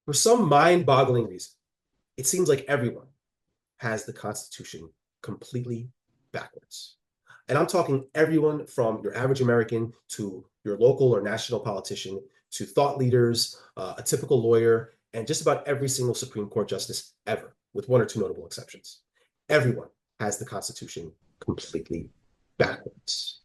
For some mind-boggling reason, it seems like everyone has the Constitution completely backwards. And I'm talking everyone from your average American to your local or national politician to thought leaders, a typical lawyer, and just about every single Supreme Court justice ever, with one or two notable exceptions. Everyone has the Constitution completely backwards.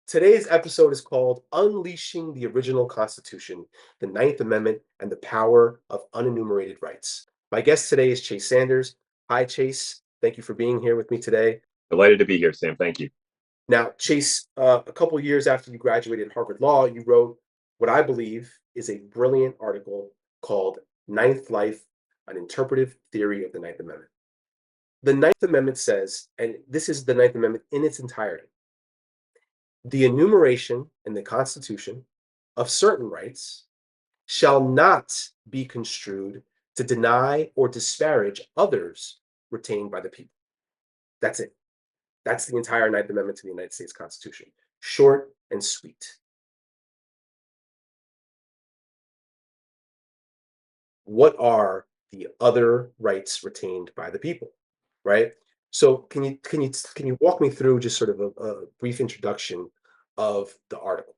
Today's episode is called Unleashing the Original Constitution, the Ninth Amendment, and the Power of Unenumerated Rights. My guest today is Chase Sanders. Hi, Chase. Thank you for being here with me today. Delighted to be here, Sam. Thank you. Now, Chase, a couple years after you graduated Harvard Law, you wrote what I believe is a brilliant article called Ninth Life, an Interpretive Theory of the Ninth Amendment. The Ninth Amendment says, and this is the Ninth Amendment in its entirety, the enumeration in the Constitution of certain rights shall not be construed to deny or disparage others retained by the people. That's it. That's the entire Ninth Amendment to the United States Constitution. Short and sweet. What are the other rights retained by the people? Right? So can you walk me through just sort of a brief introduction of the article?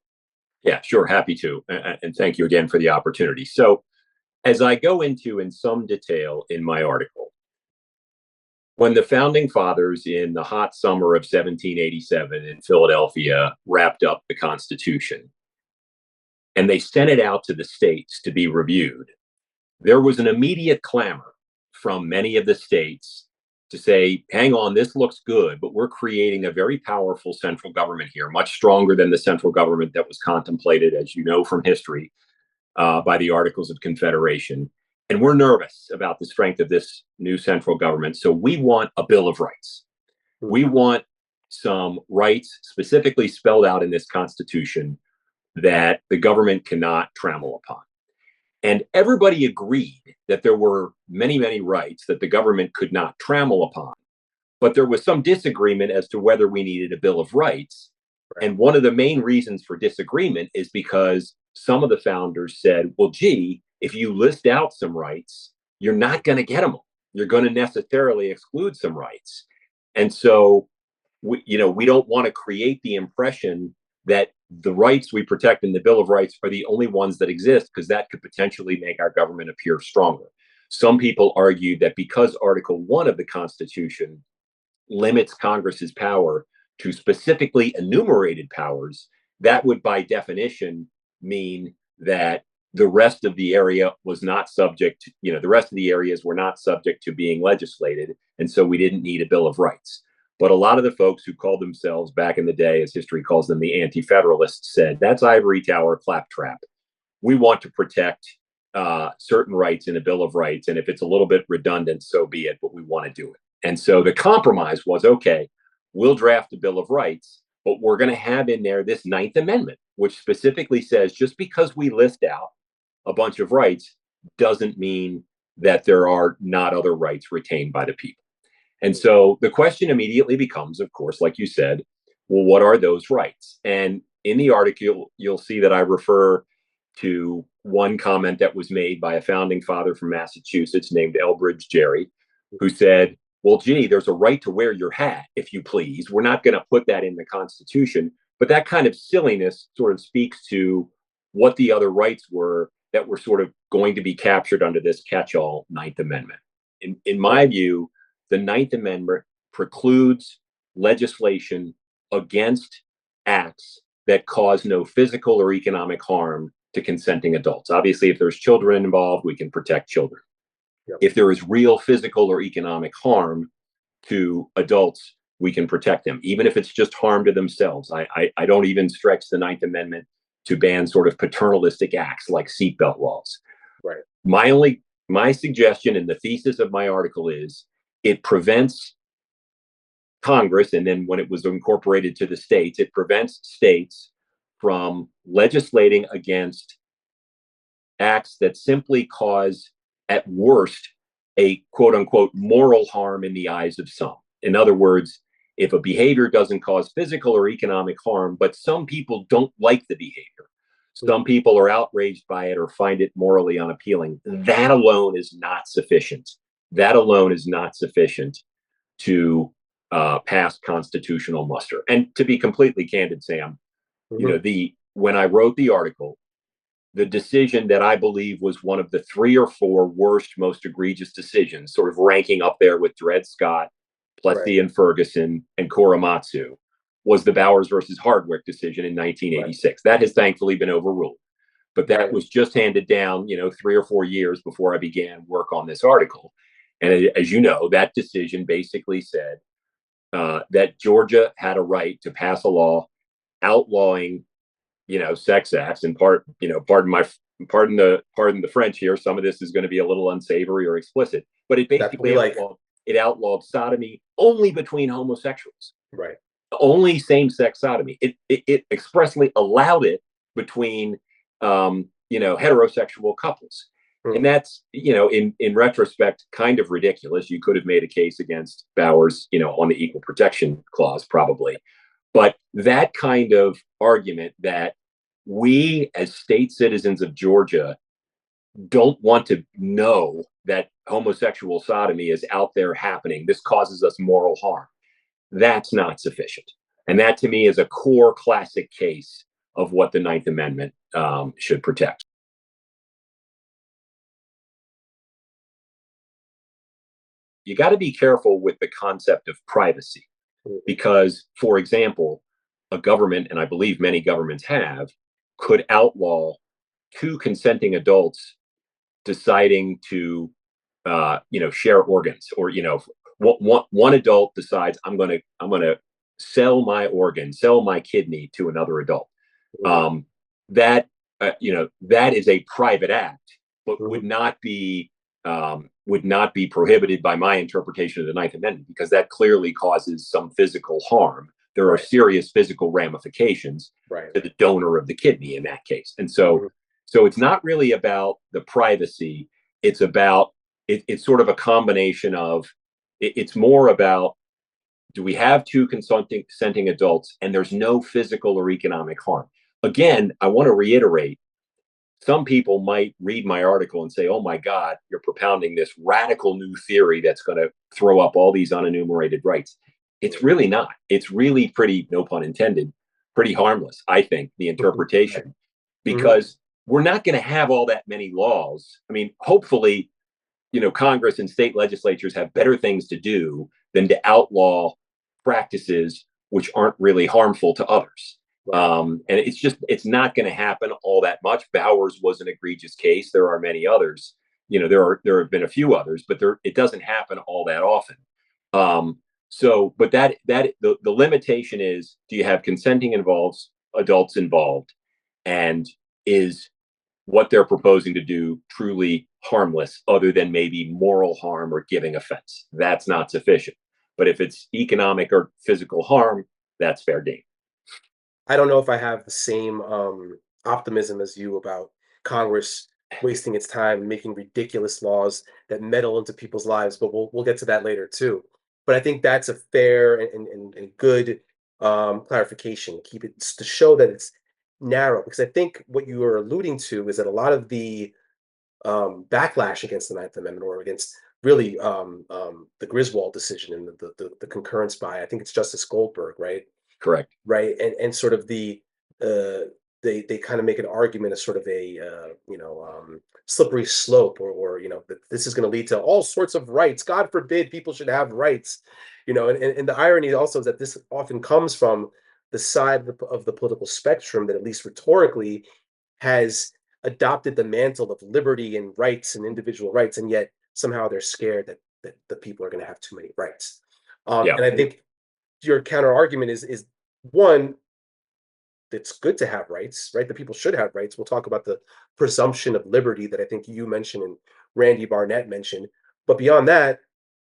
Yeah, sure. Happy to. And thank you again for the opportunity. So, as I go into in some detail in my article, when the founding fathers in the hot summer of 1787 in Philadelphia wrapped up the Constitution and they sent it out to the states to be reviewed, there was an immediate clamor from many of the states to say, hang on, this looks good, but we're creating a very powerful central government here, much stronger than the central government that was contemplated, as you know from history, by the Articles of Confederation. And we're nervous about the strength of this new central government. So we want a Bill of Rights. We want some rights specifically spelled out in this Constitution that the government cannot trample upon. And everybody agreed that there were many, many rights that the government could not trample upon. But there was some disagreement as to whether we needed a Bill of Rights. Right. And one of the main reasons for disagreement is because some of the founders said, well, gee, if you list out some rights, you're not going to get them all. You're going to necessarily exclude some rights. And so, we don't want to create the impression that the rights we protect in the Bill of Rights are the only ones that exist, because that could potentially make our government appear stronger. Some people argue that because Article 1 of the Constitution limits Congress's power to specifically enumerated powers, that would by definition mean that the rest of the area was not subject to, the rest of the areas were not subject to being legislated. And so we didn't need a Bill of Rights. But a lot of the folks who called themselves back in the day, as history calls them, the anti-federalists, said that's ivory tower claptrap. We want to protect certain rights in a Bill of Rights. And if it's a little bit redundant, so be it, but we want to do it. And so the compromise was, okay, we'll draft a Bill of Rights, but we're going to have in there this Ninth Amendment, which specifically says just because we list out a bunch of rights doesn't mean that there are not other rights retained by the people. And so the question immediately becomes, of course, like you said, well, what are those rights? And in the article, you'll see that I refer to one comment that was made by a founding father from Massachusetts named Elbridge Gerry, who said, well, gee, there's a right to wear your hat, if you please. We're not going to put that in the Constitution. But that kind of silliness sort of speaks to what the other rights were that were sort of going to be captured under this catch-all Ninth Amendment. In my view, the Ninth Amendment precludes legislation against acts that cause no physical or economic harm to consenting adults. Obviously, if there's children involved, we can protect children. Yep. If there is real physical or economic harm to adults, we can protect them, even if it's just harm to themselves. I don't even stretch the Ninth Amendment to ban sort of paternalistic acts like seatbelt laws. Right. My suggestion and the thesis of my article is it prevents Congress, and then when it was incorporated to the states, it prevents states from legislating against acts that simply cause, at worst, a quote unquote moral harm in the eyes of some. In other words, if a behavior doesn't cause physical or economic harm, but some people don't like the behavior, some people are outraged by it or find it morally unappealing, that alone is not sufficient. That alone is not sufficient to pass constitutional muster. And to be completely candid, Sam, Mhm. the when I wrote the article, the decision that I believe was one of the 3 or 4 worst, most egregious decisions, sort of ranking up there with Dred Scott, Right, Plessy and Ferguson, and Korematsu, was the Bowers versus Hardwick decision in right, 1986. That has thankfully been overruled. But that right. was just handed down, 3 or 4 years before I began work on this article. And as you know, that decision basically said that Georgia had a right to pass a law outlawing sex acts. And pardon the French here, some of this is going to be a little unsavory or explicit, but it That's what we basically like. outlawed sodomy only between homosexuals, Right. only same-sex sodomy. It expressly allowed it between heterosexual couples. And Mm. that's, in retrospect, kind of ridiculous. You could have made a case against Bowers, on the equal protection clause, probably. But that kind of argument that we as state citizens of Georgia don't want to know that homosexual sodomy is out there happening, this causes us moral harm, that's not sufficient. And that to me is a core classic case of what the Ninth Amendment should protect. You got to be careful with the concept of privacy Mm. because, for example, a government, and I believe many governments have, could outlaw 2 consenting adults deciding to, share organs, or one adult decides I'm gonna sell my organ, sell my kidney to another adult. Mm. Um, that is a private act, but Mhm. would not be prohibited by my interpretation of the Ninth Amendment because that clearly causes some physical harm. There are Right, serious physical ramifications right. to the donor of the kidney in that case, and so Mhm. so it's not really about the privacy. It's about it's sort of a combination of it's more about, do we have 2 consenting adults and there's no physical or economic harm? Again, I want to reiterate, some people might read my article and say, oh my God, you're propounding this radical new theory that's going to throw up all these unenumerated rights. It's Mm. really not. It's really pretty, no pun intended, pretty harmless, I think, the Right. interpretation, Mhm. because we're not going to have all that many laws. I mean, hopefully, Congress and state legislatures have better things to do than to outlaw practices which aren't really harmful to others. Right. And it's not going to happen all that much. Bowers was an egregious case. There are many others. There have been a few others, but it doesn't happen all that often. But the limitation is: do you have consenting adults involved, and is what they're proposing to do truly harmless, other than maybe moral harm or giving offense? That's not sufficient. But if it's economic or physical harm, that's fair game. I don't know if I have the same optimism as you about Congress wasting its time making ridiculous laws that meddle into people's lives, but we'll get to that later too. But I think that's a fair and good clarification. Keep it to show that it's narrow, because I think what you are alluding to is that a lot of the backlash against the Ninth Amendment, or against really the Griswold decision and the concurrence by, I think it's Justice Goldberg, right? Correct. Right, and sort of uh, they kind of make an argument as sort of a slippery slope, or that this is going to lead to all sorts of rights. God forbid people should have rights, and the irony also is that this often comes from the side of the political spectrum that, at least rhetorically, has adopted the mantle of liberty and rights and individual rights, and yet somehow they're scared that the people are going to have too many rights. Yeah. And I think your counter argument is one, it's good to have rights, right? The people should have rights. We'll talk about the presumption of liberty that I think you mentioned and Randy Barnett mentioned. But beyond that,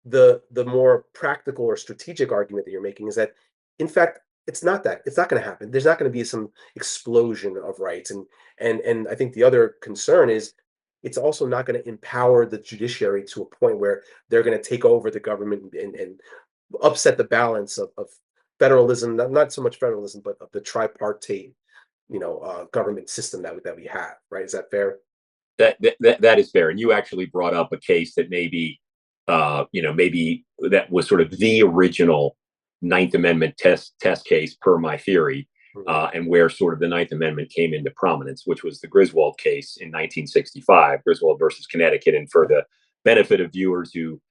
the more practical or strategic argument that you're making is that, in fact, it's not going to happen. There's not going to be some explosion of rights, and I think the other concern is it's also not going to empower the judiciary to a point where they're going to take over the government and upset the balance of federalism, not so much federalism, but of the tripartite, government system that we have. Right? Is that fair? That is fair. And you actually brought up a case that maybe that was sort of the original Ninth Amendment test case per my theory, Mhm. and where sort of the Ninth Amendment came into prominence, which was the Griswold case in 1965, Griswold versus Connecticut. And for the benefit of viewers who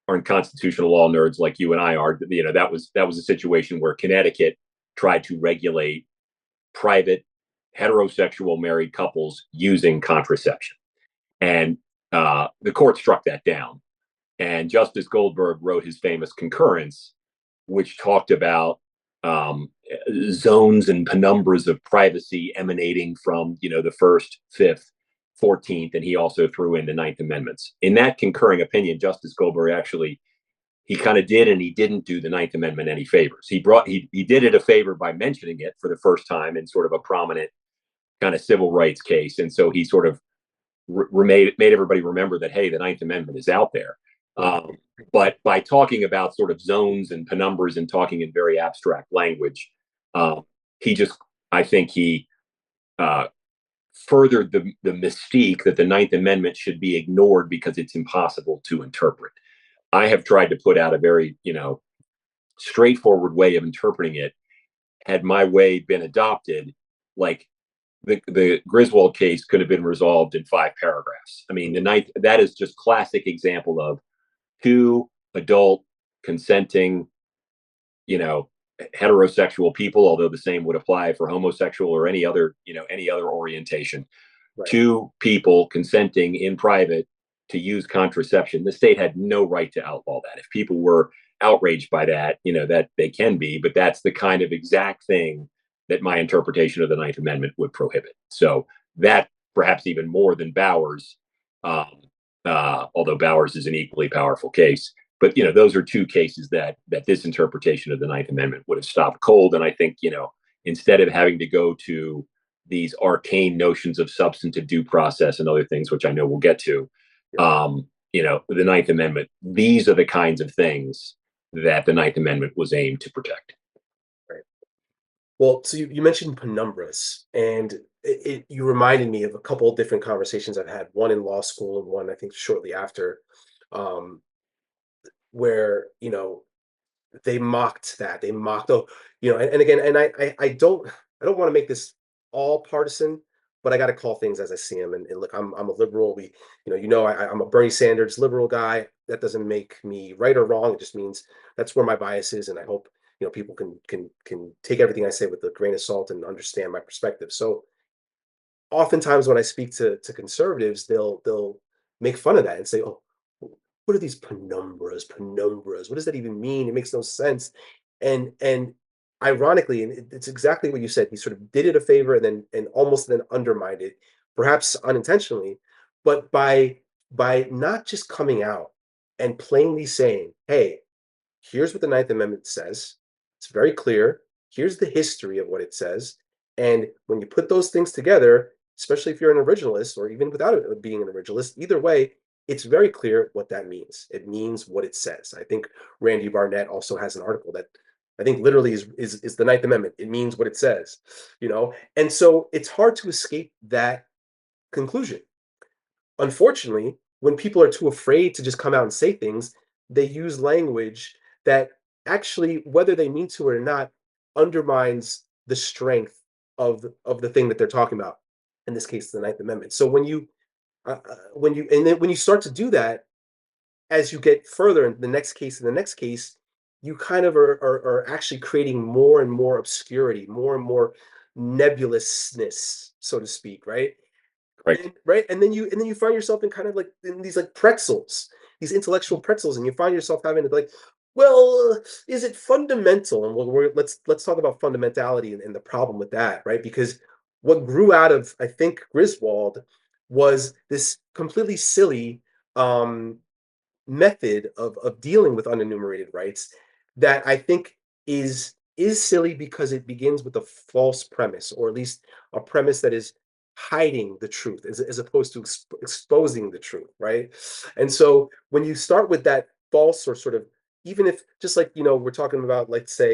aren't constitutional law nerds like you and I are, that was a situation where Connecticut tried to regulate private heterosexual married couples using contraception. And the court struck that down. And Justice Goldberg wrote his famous concurrence, which talked about um, zones and penumbras of privacy emanating from, the First, Fifth, 14th, and he also threw in the Ninth Amendments. In that concurring opinion, Justice Goldberg actually he kind of did and he didn't do the Ninth Amendment any favors. He did it a favor by mentioning it for the first time in sort of a prominent kind of civil rights case, and so he sort of made everybody remember that, hey, the Ninth Amendment is out there. Right. But by talking about sort of zones and penumbras and talking in very abstract language, he just, I think he uh, furthered the mystique that the Ninth Amendment should be ignored because it's impossible to interpret. I have tried to put out a very, straightforward way of interpreting it. Had my way been adopted, like the Griswold case could have been resolved in 5 paragraphs. I mean, the ninth that is just classic example of two adult consenting, you know, heterosexual people, although the same would apply for homosexual or any other orientation. Right. Two people consenting in private to use contraception. The state had no right to outlaw that. If people were outraged by that, that they can be, but that's the kind of exact thing that my interpretation of the Ninth Amendment would prohibit. So that perhaps even more than Bowers, um, although Bowers is an equally powerful case. But those are two cases that this interpretation of the Ninth Amendment would have stopped cold. And I think instead of having to go to these arcane notions of substantive due process and other things, which I know we'll get to, Yeah. the Ninth Amendment, these are the kinds of things that the Ninth Amendment was aimed to protect. Right. Well, so you mentioned penumbras, and you reminded me of a couple of different conversations I've had, one in law school and one I think shortly after, um, where they mocked that. They mocked, oh, and again, and I don't want to make this all partisan, but I got to call things as I see them. And look, I'm a liberal. I'm a Bernie Sanders liberal guy. That doesn't make me right or wrong. It just means that's where my bias is, and I hope people can take everything I say with a grain of salt and understand my perspective. So oftentimes when I speak to conservatives, they'll make fun of that and say, "Oh, what are these penumbras? Penumbras? What does that even mean? It makes no sense." And ironically, and it's exactly what you said. He sort of did it a favor and almost then undermined it, perhaps unintentionally, but by not just coming out and plainly saying, "Hey, here's what the Ninth Amendment says. It's very clear. Here's the history of what it says. And when you put those things together, especially if you're an originalist or even without being an originalist, either way, it's very clear what that means. It means what it says." I think Randy Barnett also has an article that I think literally is the Ninth Amendment. It means what it says, And so it's hard to escape that conclusion. Unfortunately, when people are too afraid to just come out and say things, they use language that actually, whether they mean to or not, undermines the strength of the thing that they're talking about. In this case, the Ninth Amendment. So when you start to do that, as you get further in the next case and the next case, you kind of are actually creating more and more obscurity, more and more nebulousness, so to speak, right? Correct. And right, and then you find yourself in kind of like in these like pretzels, these intellectual pretzels, and you find yourself having to be like, well, is it fundamental? And let's talk about fundamentality and the problem with that, right? Because what grew out of I think Griswold was this completely silly um, method of dealing with unenumerated rights that I think is is silly because it begins with a false premise, or at least a premise that is hiding the truth as opposed to exposing the truth, right? And so when you start with that false or sort of, even if just like, we're talking about, let's say,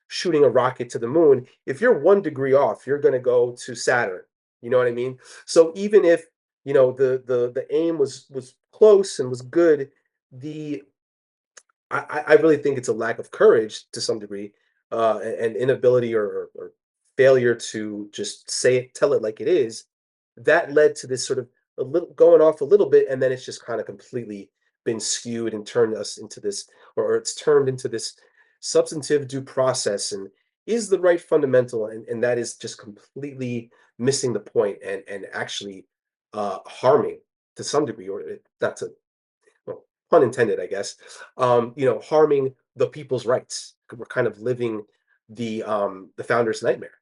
shooting a rocket to the moon, if you're 1 degree off, you're going to go to Saturn. You know what I mean? So even if, the aim was close and was good, the I really think it's a lack of courage to some degree, and inability or failure to just say it, tell it like it is, that led to this sort of a little going off a little bit, and then it's just kind of completely been skewed and turned us into this, or it's turned into this substantive due process and is the right fundamental, and that is just completely missing the point and actually harming to some degree, or not to, well, pun intended, I guess, harming the people's rights. We're kind of living the founder's nightmare.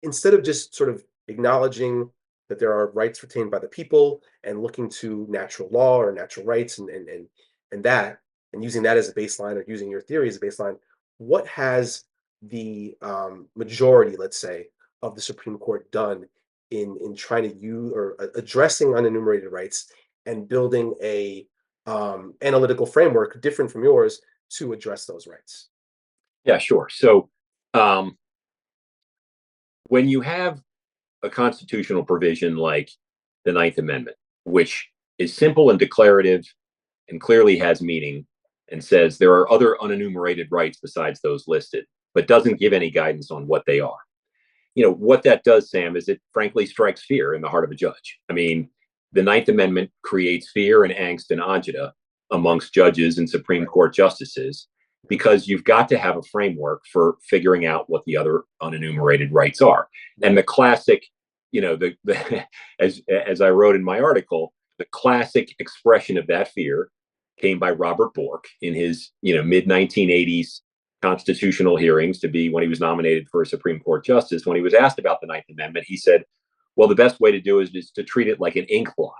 Instead of just sort of acknowledging that there are rights retained by the people and looking to natural law or natural rights and that, and using that as a baseline, or using your theory as a baseline, what has the majority, let's say, of the Supreme Court done in trying to use or addressing unenumerated rights and building a analytical framework different from yours to address those rights? Yeah, sure. So um, when you have a constitutional provision like the Ninth Amendment, which is simple and declarative and clearly has meaning and says there are other unenumerated rights besides those listed, but doesn't give any guidance on what they are. What that does, Sam, is it frankly strikes fear in the heart of a judge. I mean, the Ninth Amendment creates fear and angst and agita amongst judges and Supreme Right. Court justices because you've got to have a framework for figuring out what the other unenumerated rights are. And Right. the classic, the as I wrote in my article, the classic expression of that fear came by Robert Bork in his mid 1980s constitutional hearings to be when he was nominated for a Supreme Court justice. When he was asked about the Ninth Amendment, he said, well, the best way to do it is to treat it like an ink blot.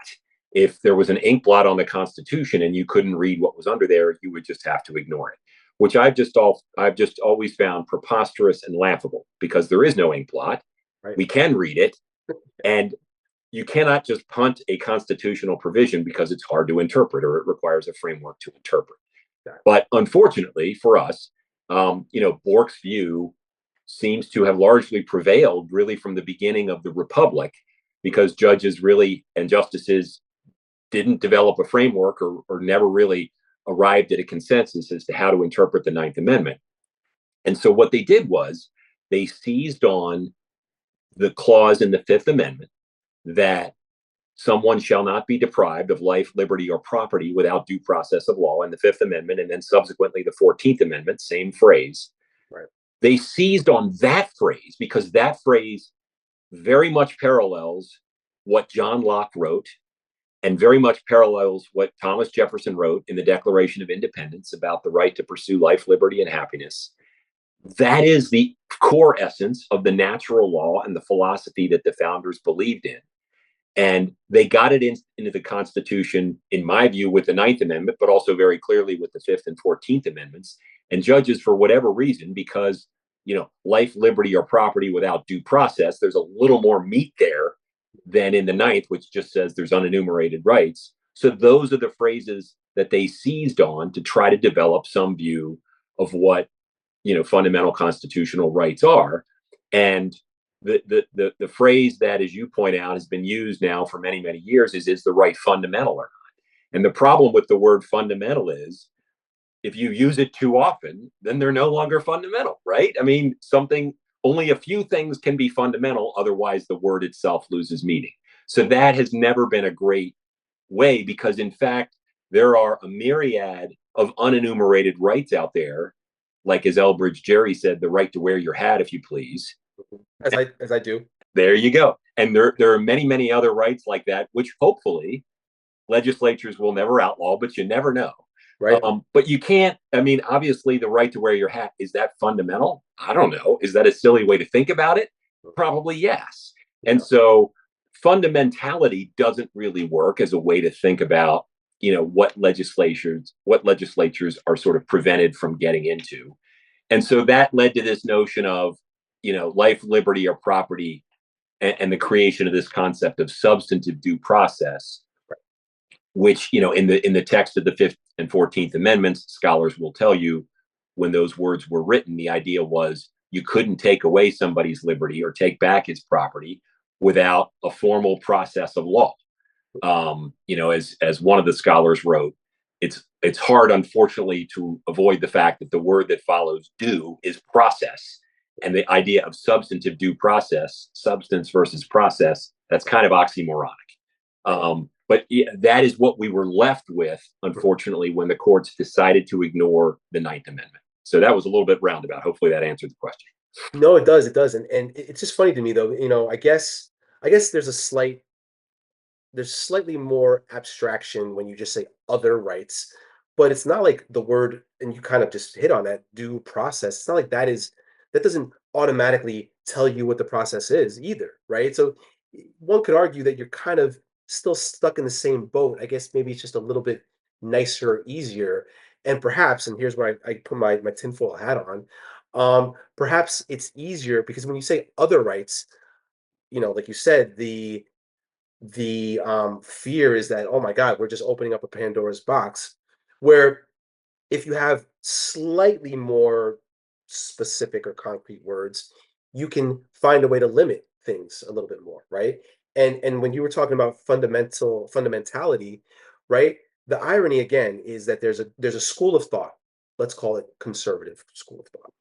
If there was an ink blot on the Constitution and you couldn't read what was under there, you would just have to ignore it, which I've just always found preposterous and laughable because there is no ink blot. Right. We can read it, and you cannot just punt a constitutional provision because it's hard to interpret or it requires a framework to interpret. Exactly. But unfortunately for us, Bork's view seems to have largely prevailed really from the beginning of the Republic because judges really and justices didn't develop a framework or never really arrived at a consensus as to how to interpret the Ninth Amendment. And so what they did was they seized on the clause in the Fifth Amendment that someone shall not be deprived of life, liberty, or property without due process of law in the Fifth Amendment, and then subsequently the 14th Amendment, same phrase. Right. They seized on that phrase because that phrase very much parallels what John Locke wrote and very much parallels what Thomas Jefferson wrote in the Declaration of Independence about the right to pursue life, liberty, and happiness. That is the core essence of the natural law and the philosophy that the founders believed in. And they got it into the Constitution, in my view, with the Ninth Amendment, but also very clearly with the Fifth and 14th Amendments. And judges, for whatever reason, because life, liberty, or property without due process, there's a little more meat there than in the Ninth, which just says there's unenumerated rights. So those are the phrases that they seized on to try to develop some view of what fundamental constitutional rights are. And the phrase that, as you point out, has been used now for many, many years is the right fundamental or not. And the problem with the word fundamental is if you use it too often, then they're no longer fundamental, right? I mean, only a few things can be fundamental, otherwise the word itself loses meaning. So that has never been a great way because, in fact, there are a myriad of unenumerated rights out there, like as Elbridge Gerry said, the right to wear your hat, if you please. As I do. There you go. And there are many, many other rights like that, which hopefully legislatures will never outlaw, but you never know. Right. But you can't, I mean, obviously the right to wear your hat, is that fundamental? I don't know. Is that a silly way to think about it? Probably yes. Yeah. And so fundamentality doesn't really work as a way to think about what legislatures are sort of prevented from getting into. And so that led to this notion of, life, liberty, or property, and the creation of this concept of substantive due process, which, in the text of the Fifth and 14th Amendments, scholars will tell you, when those words were written, the idea was you couldn't take away somebody's liberty or take back his property without a formal process of law. As one of the scholars wrote, it's hard, unfortunately, to avoid the fact that the word that follows "due" is process, and the idea of substantive due process, substance versus process, that's kind of oxymoronic. But yeah, that is what we were left with, unfortunately, when the courts decided to ignore the Ninth Amendment. So that was a little bit roundabout. Hopefully, that answered the question. No, it does, and it's just funny to me though. I guess there's slightly more abstraction when you just say other rights, but it's not like the word, and you kind of just hit on that, due process. It's not like that doesn't automatically tell you what the process is either, right? So one could argue that you're kind of still stuck in the same boat. I guess maybe it's just a little bit nicer or easier. And perhaps, and here's where I put my tinfoil hat on, perhaps it's easier because when you say other rights, like you said, the fear is that, oh my god, we're just opening up a Pandora's box, where if you have slightly more specific or concrete words, you can find a way to limit things a little bit more, right? And when you were talking about fundamentality, right? The irony again is that there's a school of thought, let's call it conservative school of thought,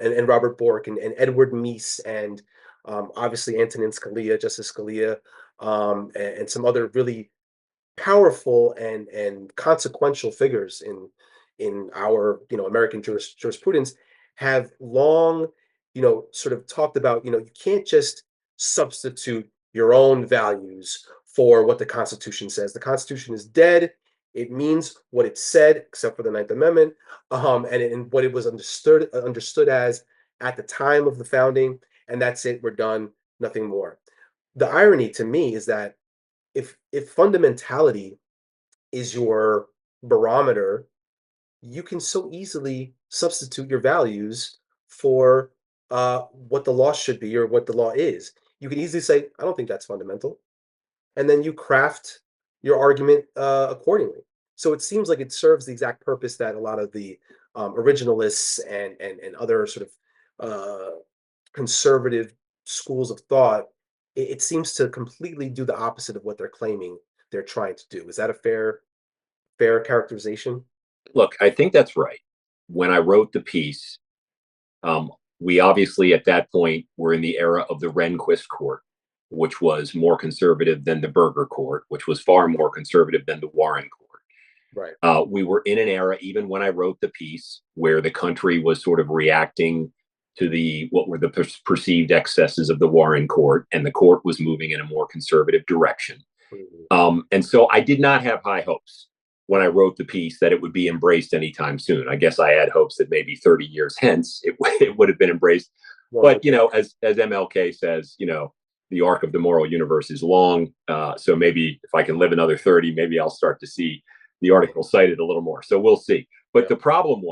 and Robert Bork and Edward Meese and obviously Antonin Scalia, Justice Scalia, and some other really powerful and consequential figures in our American jurisprudence have long sort of talked about, you can't just substitute your own values for what the Constitution says. The Constitution is dead. It means what it said, except for the Ninth Amendment, and what it was understood as at the time of the founding, and that's it. We're done. Nothing more. The irony to me is that if fundamentality is your barometer, you can so easily substitute your values for what the law should be or what the law is. You can easily say, I don't think that's fundamental. And then you craft your argument accordingly. So it seems like it serves the exact purpose that a lot of the originalists and other sort of conservative schools of thought, it seems to completely do the opposite of what they're claiming they're trying to do. Is that a fair characterization? Look, I think that's right. When I wrote the piece, we obviously at that point were in the era of the Rehnquist court, which was more conservative than the Berger court, which was far more conservative than the Warren court. Right. We were in an era, even when I wrote the piece, where the country was sort of reacting to what were the perceived excesses of the Warren court, and the court was moving in a more conservative direction. Mhm. And so I did not have high hopes when I wrote the piece that it would be embraced anytime soon. I guess I had hopes that maybe 30 years hence it would have been embraced. One But would think. as MLK says, the arc of the moral universe is long. So maybe if I can live another 30, maybe I'll start to see the article cited a little more. So we'll see. But Yep. the problem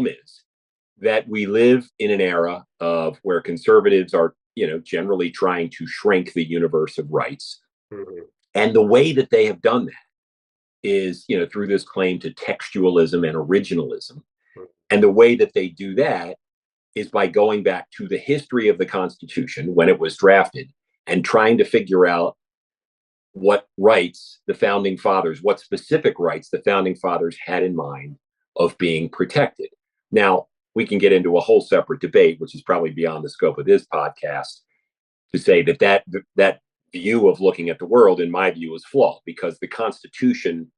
is that we live in an era of where conservatives are, generally trying to shrink the universe of rights. Mhm. And the way that they have done that is, through this claim to textualism and originalism. Mhm. And the way that they do that is by going back to the history of the Constitution when it was drafted and trying to figure out what rights the founding fathers, what specific rights the founding fathers had in mind of being protected. Now, we can get into a whole separate debate, which is probably beyond the scope of this podcast, to say that view of looking at the world, in my view, is flawed because the Constitution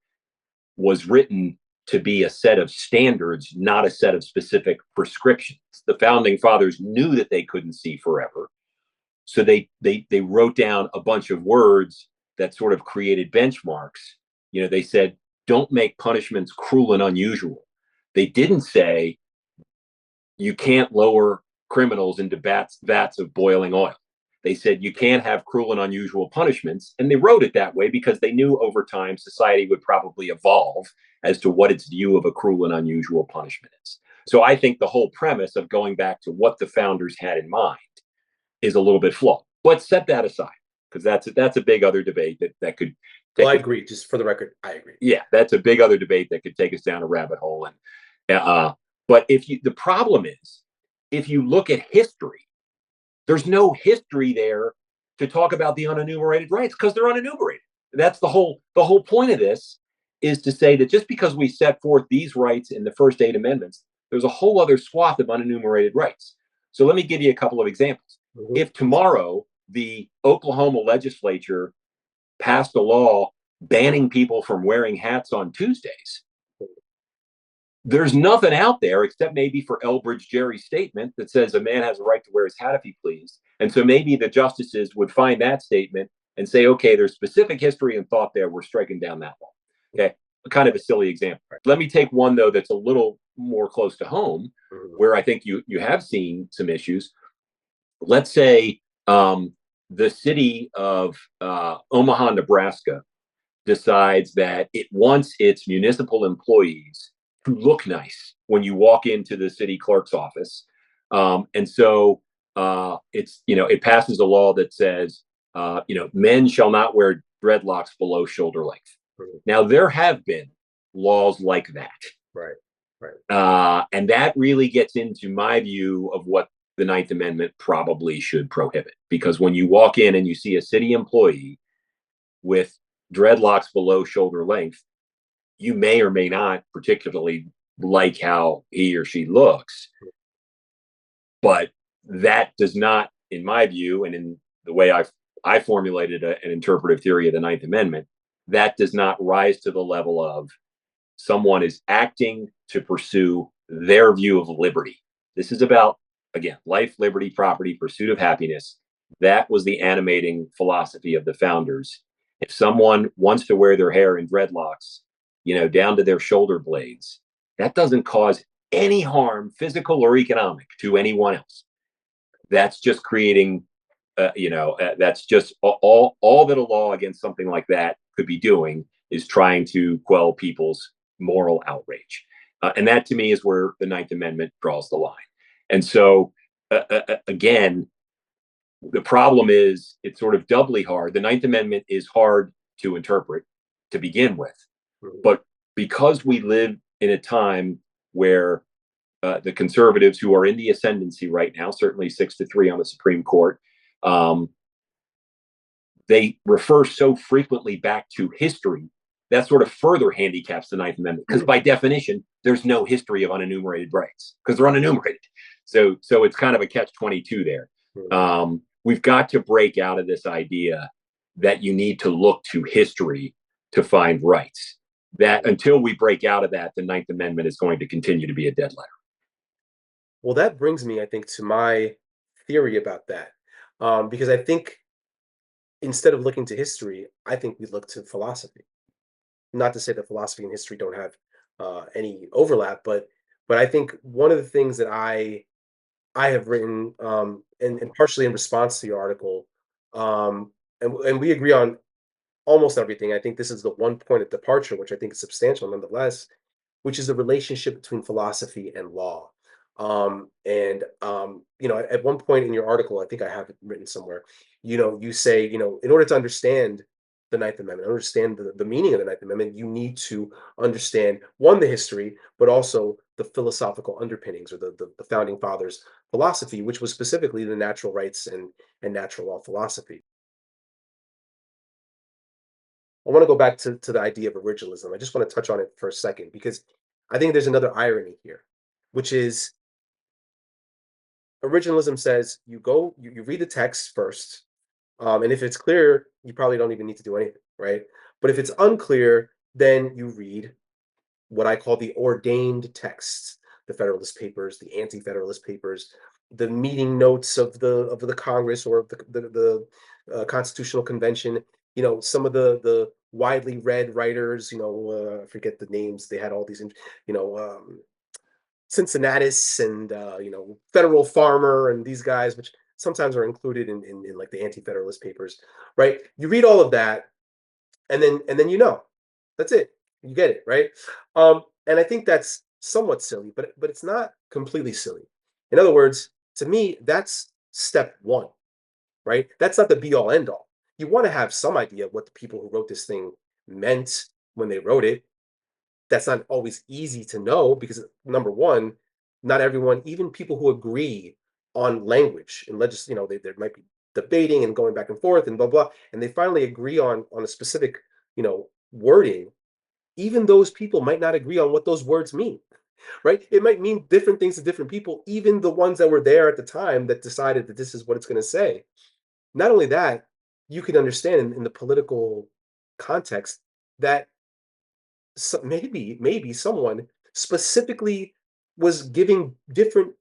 was written to be a set of standards, not a set of specific prescriptions. The founding fathers knew that they couldn't see forever, so they wrote down a bunch of words that sort of created benchmarks. They said, don't make punishments cruel and unusual. They didn't say you can't lower criminals into vats of boiling oil. They said you can't have cruel and unusual punishments. And they wrote it that way because they knew over time society would probably evolve as to what its view of a cruel and unusual punishment is. So I think the whole premise of going back to what the founders had in mind is a little bit flawed. But set that aside, because that's a big other debate that could Well, that I could agree. Just for the record, I agree. yeah, that's a big other debate that could take us down a rabbit hole. And but the problem is, if you look at history, there's no history there to talk about the unenumerated rights because they're unenumerated. That's the whole point of this, is to say that just because we set forth these rights in the first 8 amendments, there's a whole other swath of unenumerated rights. So let me give you a couple of examples. Mhm. If tomorrow the Oklahoma legislature passed a law banning people from wearing hats on Tuesdays, there's nothing out there except maybe for Elbridge Gerry's statement that says a man has a right to wear his hat if he please. And so maybe the justices would find that statement and say, okay, there's specific history and thought there. We're striking down that law. Okay, kind of a silly example. Let me take one, though, that's a little more close to home, where I think you have seen some issues. Let's say the city of Omaha, Nebraska, decides that it wants its municipal employees to look nice when you walk into the city clerk's office. And so it passes a law that says, men shall not wear dreadlocks below shoulder length. Mhm. Now, there have been laws like that. Right. Right. And that really gets into my view of what the Ninth Amendment probably should prohibit. Because when you walk in and you see a city employee with dreadlocks below shoulder length, you may or may not particularly like how he or she looks. But that does not, in my view, and in the way I formulated an interpretive theory of the Ninth Amendment, that does not rise to the level of someone is acting to pursue their view of liberty. This is about, again, life, liberty, property, pursuit of happiness. That was the animating philosophy of the founders. If someone wants to wear their hair in dreadlocks, down to their shoulder blades, that doesn't cause any harm, physical or economic, to anyone else. That's just creating, that's just all that a law against something like that could be doing is trying to quell people's moral outrage. And that to me is where the Ninth Amendment draws the line. And so, again, the problem is it's sort of doubly hard. The Ninth Amendment is hard to interpret to begin with. But because we live in a time where the conservatives, who are in the ascendancy right now, certainly 6-3 on the Supreme Court, they refer so frequently back to history that sort of further handicaps the Ninth Amendment, because by definition, there's no history of unenumerated rights because they're unenumerated. So it's kind of a catch-22 there. We've got to break out of this idea that you need to look to history to find rights. That until we break out of that, the Ninth Amendment is going to continue to be a dead letter. Well, that brings me, I think, to my theory about that. Because I think instead of looking to history, I think we look to philosophy. Not to say that philosophy and history don't have any overlap, but I think one of the things that I have written, and partially in response to your article, and we agree on almost everything. I think this is the one point of departure, which I think is substantial nonetheless, which is the relationship between philosophy and law. At one point in your article, I think I have it written somewhere, you say, in order to understand the Ninth Amendment, understand the meaning of the Ninth Amendment, you need to understand, one, the history, but also the philosophical underpinnings, or the founding fathers' philosophy, which was specifically the natural rights and natural law philosophy. I want to go back to the idea of originalism. I just want to touch on it for a second because I think there's another irony here, which is originalism says you read the text first, and if it's clear, you probably don't even need to do anything, right? But if it's unclear, then you read what I call the ordained texts, the Federalist Papers, the Anti-Federalist Papers, the meeting notes of the Congress or of the Constitutional Convention. Some of the widely read writers. I forget the names. They had all these, you know, um, Cincinnatus and Federal Farmer and these guys, which sometimes are included in like the anti-federalist papers, right? You read all of that, and then that's it. You get it, right? And I think that's somewhat silly, but it's not completely silly. In other words, to me, that's step one, right? That's not the be all end all. You want to have some idea of what the people who wrote this thing meant when they wrote it. That's not always easy to know because number one, not everyone, even people who agree on language and they might be debating and going back and forth and blah blah, and they finally agree on a specific wording. Even those people might not agree on what those words mean, right? It might mean different things to different people, even the ones that were there at the time that decided that this is what it's going to say. Not only that, you can understand in the political context that maybe someone specifically was giving different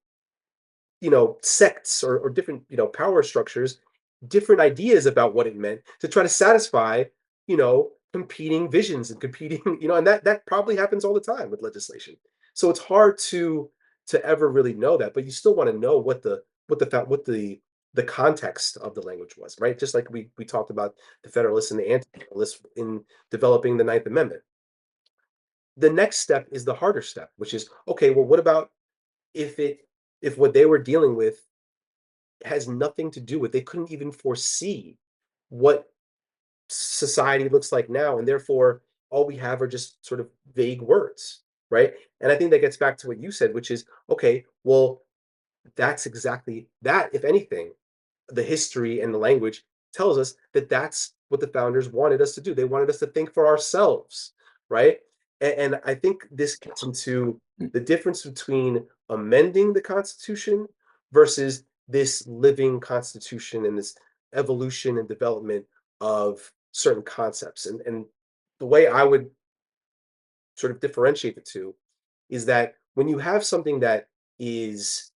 sects or different power structures different ideas about what it meant to try to satisfy competing visions and competing and that probably happens all the time with legislation. So it's hard to ever really know that, but you still want to know what the context of the language was, right? Just like we talked about the Federalists and the Anti-Federalists in developing the Ninth Amendment. The next step is the harder step, which is, okay, well, what about if it if what they were dealing with has nothing to do with, they couldn't even foresee what society looks like now, and therefore all we have are just sort of vague words, right? And I think that gets back to what you said, which is, okay, well, that's exactly that. If anything, the history and the language tells us that that's what the founders wanted us to do. They wanted us to think for ourselves, right? And I think this gets into the difference between amending the Constitution versus this living Constitution and this evolution and development of certain concepts. And the way I would sort of differentiate the two is that when you have something that is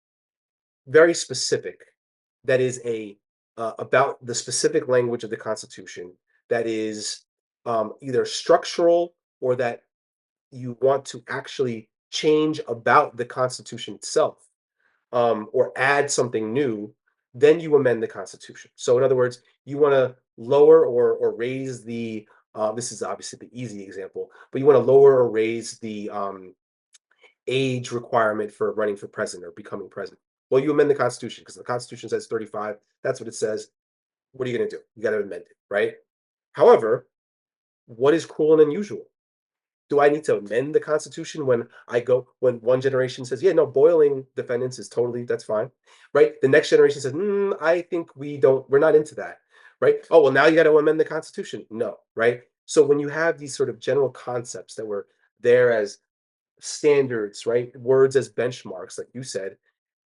very specific, that is a about the specific language of the Constitution, that is either structural or that you want to actually change about the Constitution itself, or add something new, then you amend the Constitution. So, in other words, you want to lower or raise the this is obviously the easy example, but you want to lower or raise the age requirement for running for president or becoming president. Well, you amend the Constitution because the Constitution says 35. That's what it says. What are you going to do? You got to amend it, right? However, what is cruel and unusual? Do I need to amend the Constitution when one generation says, yeah, no, boiling defendants is totally, that's fine, right? The next generation says, I think we're not into that, right? Oh, well, now you got to amend the Constitution. No, right? So when you have these sort of general concepts that were there as standards, right? Words as benchmarks, like you said,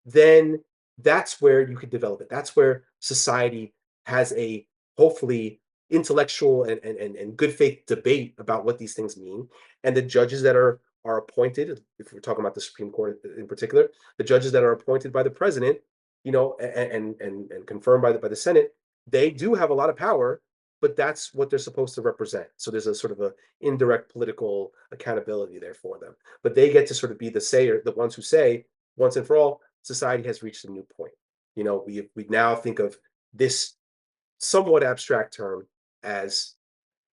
then that's where you could develop it. That's where society has a hopefully intellectual and good faith debate about what these things mean. And the judges that are appointed, if we're talking about the Supreme Court in particular, the judges that are appointed by the president, and confirmed by the Senate, they do have a lot of power, but that's what they're supposed to represent. So there's a sort of a indirect political accountability there for them. But they get to sort of be the ones who say, once and for all, society has reached a new point. We now think of this somewhat abstract term as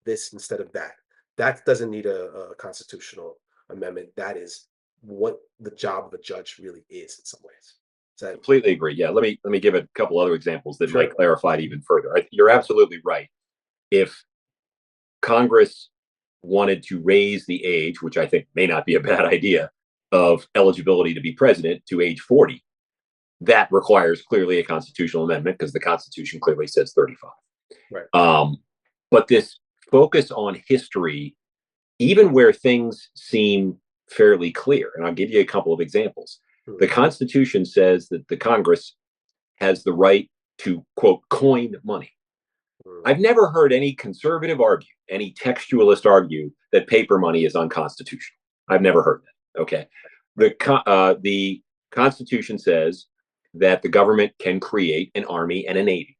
this instead of that. That doesn't need a constitutional amendment. That is what the job of a judge really is in some ways. Completely agree. Yeah, let me give a couple other examples that Sure. might clarify it even further. You're absolutely right. If Congress wanted to raise the age, which I think may not be a bad idea, of eligibility to be president to age 40, that requires clearly a constitutional amendment because the Constitution clearly says 35. Right. But this focus on history, even where things seem fairly clear, and I'll give you a couple of examples. Hmm. The Constitution says that the Congress has the right to, quote, coin money. Hmm. I've never heard any conservative argue, any textualist argue that paper money is unconstitutional. I've never heard that. Okay. The Constitution says that the government can create an army and a navy.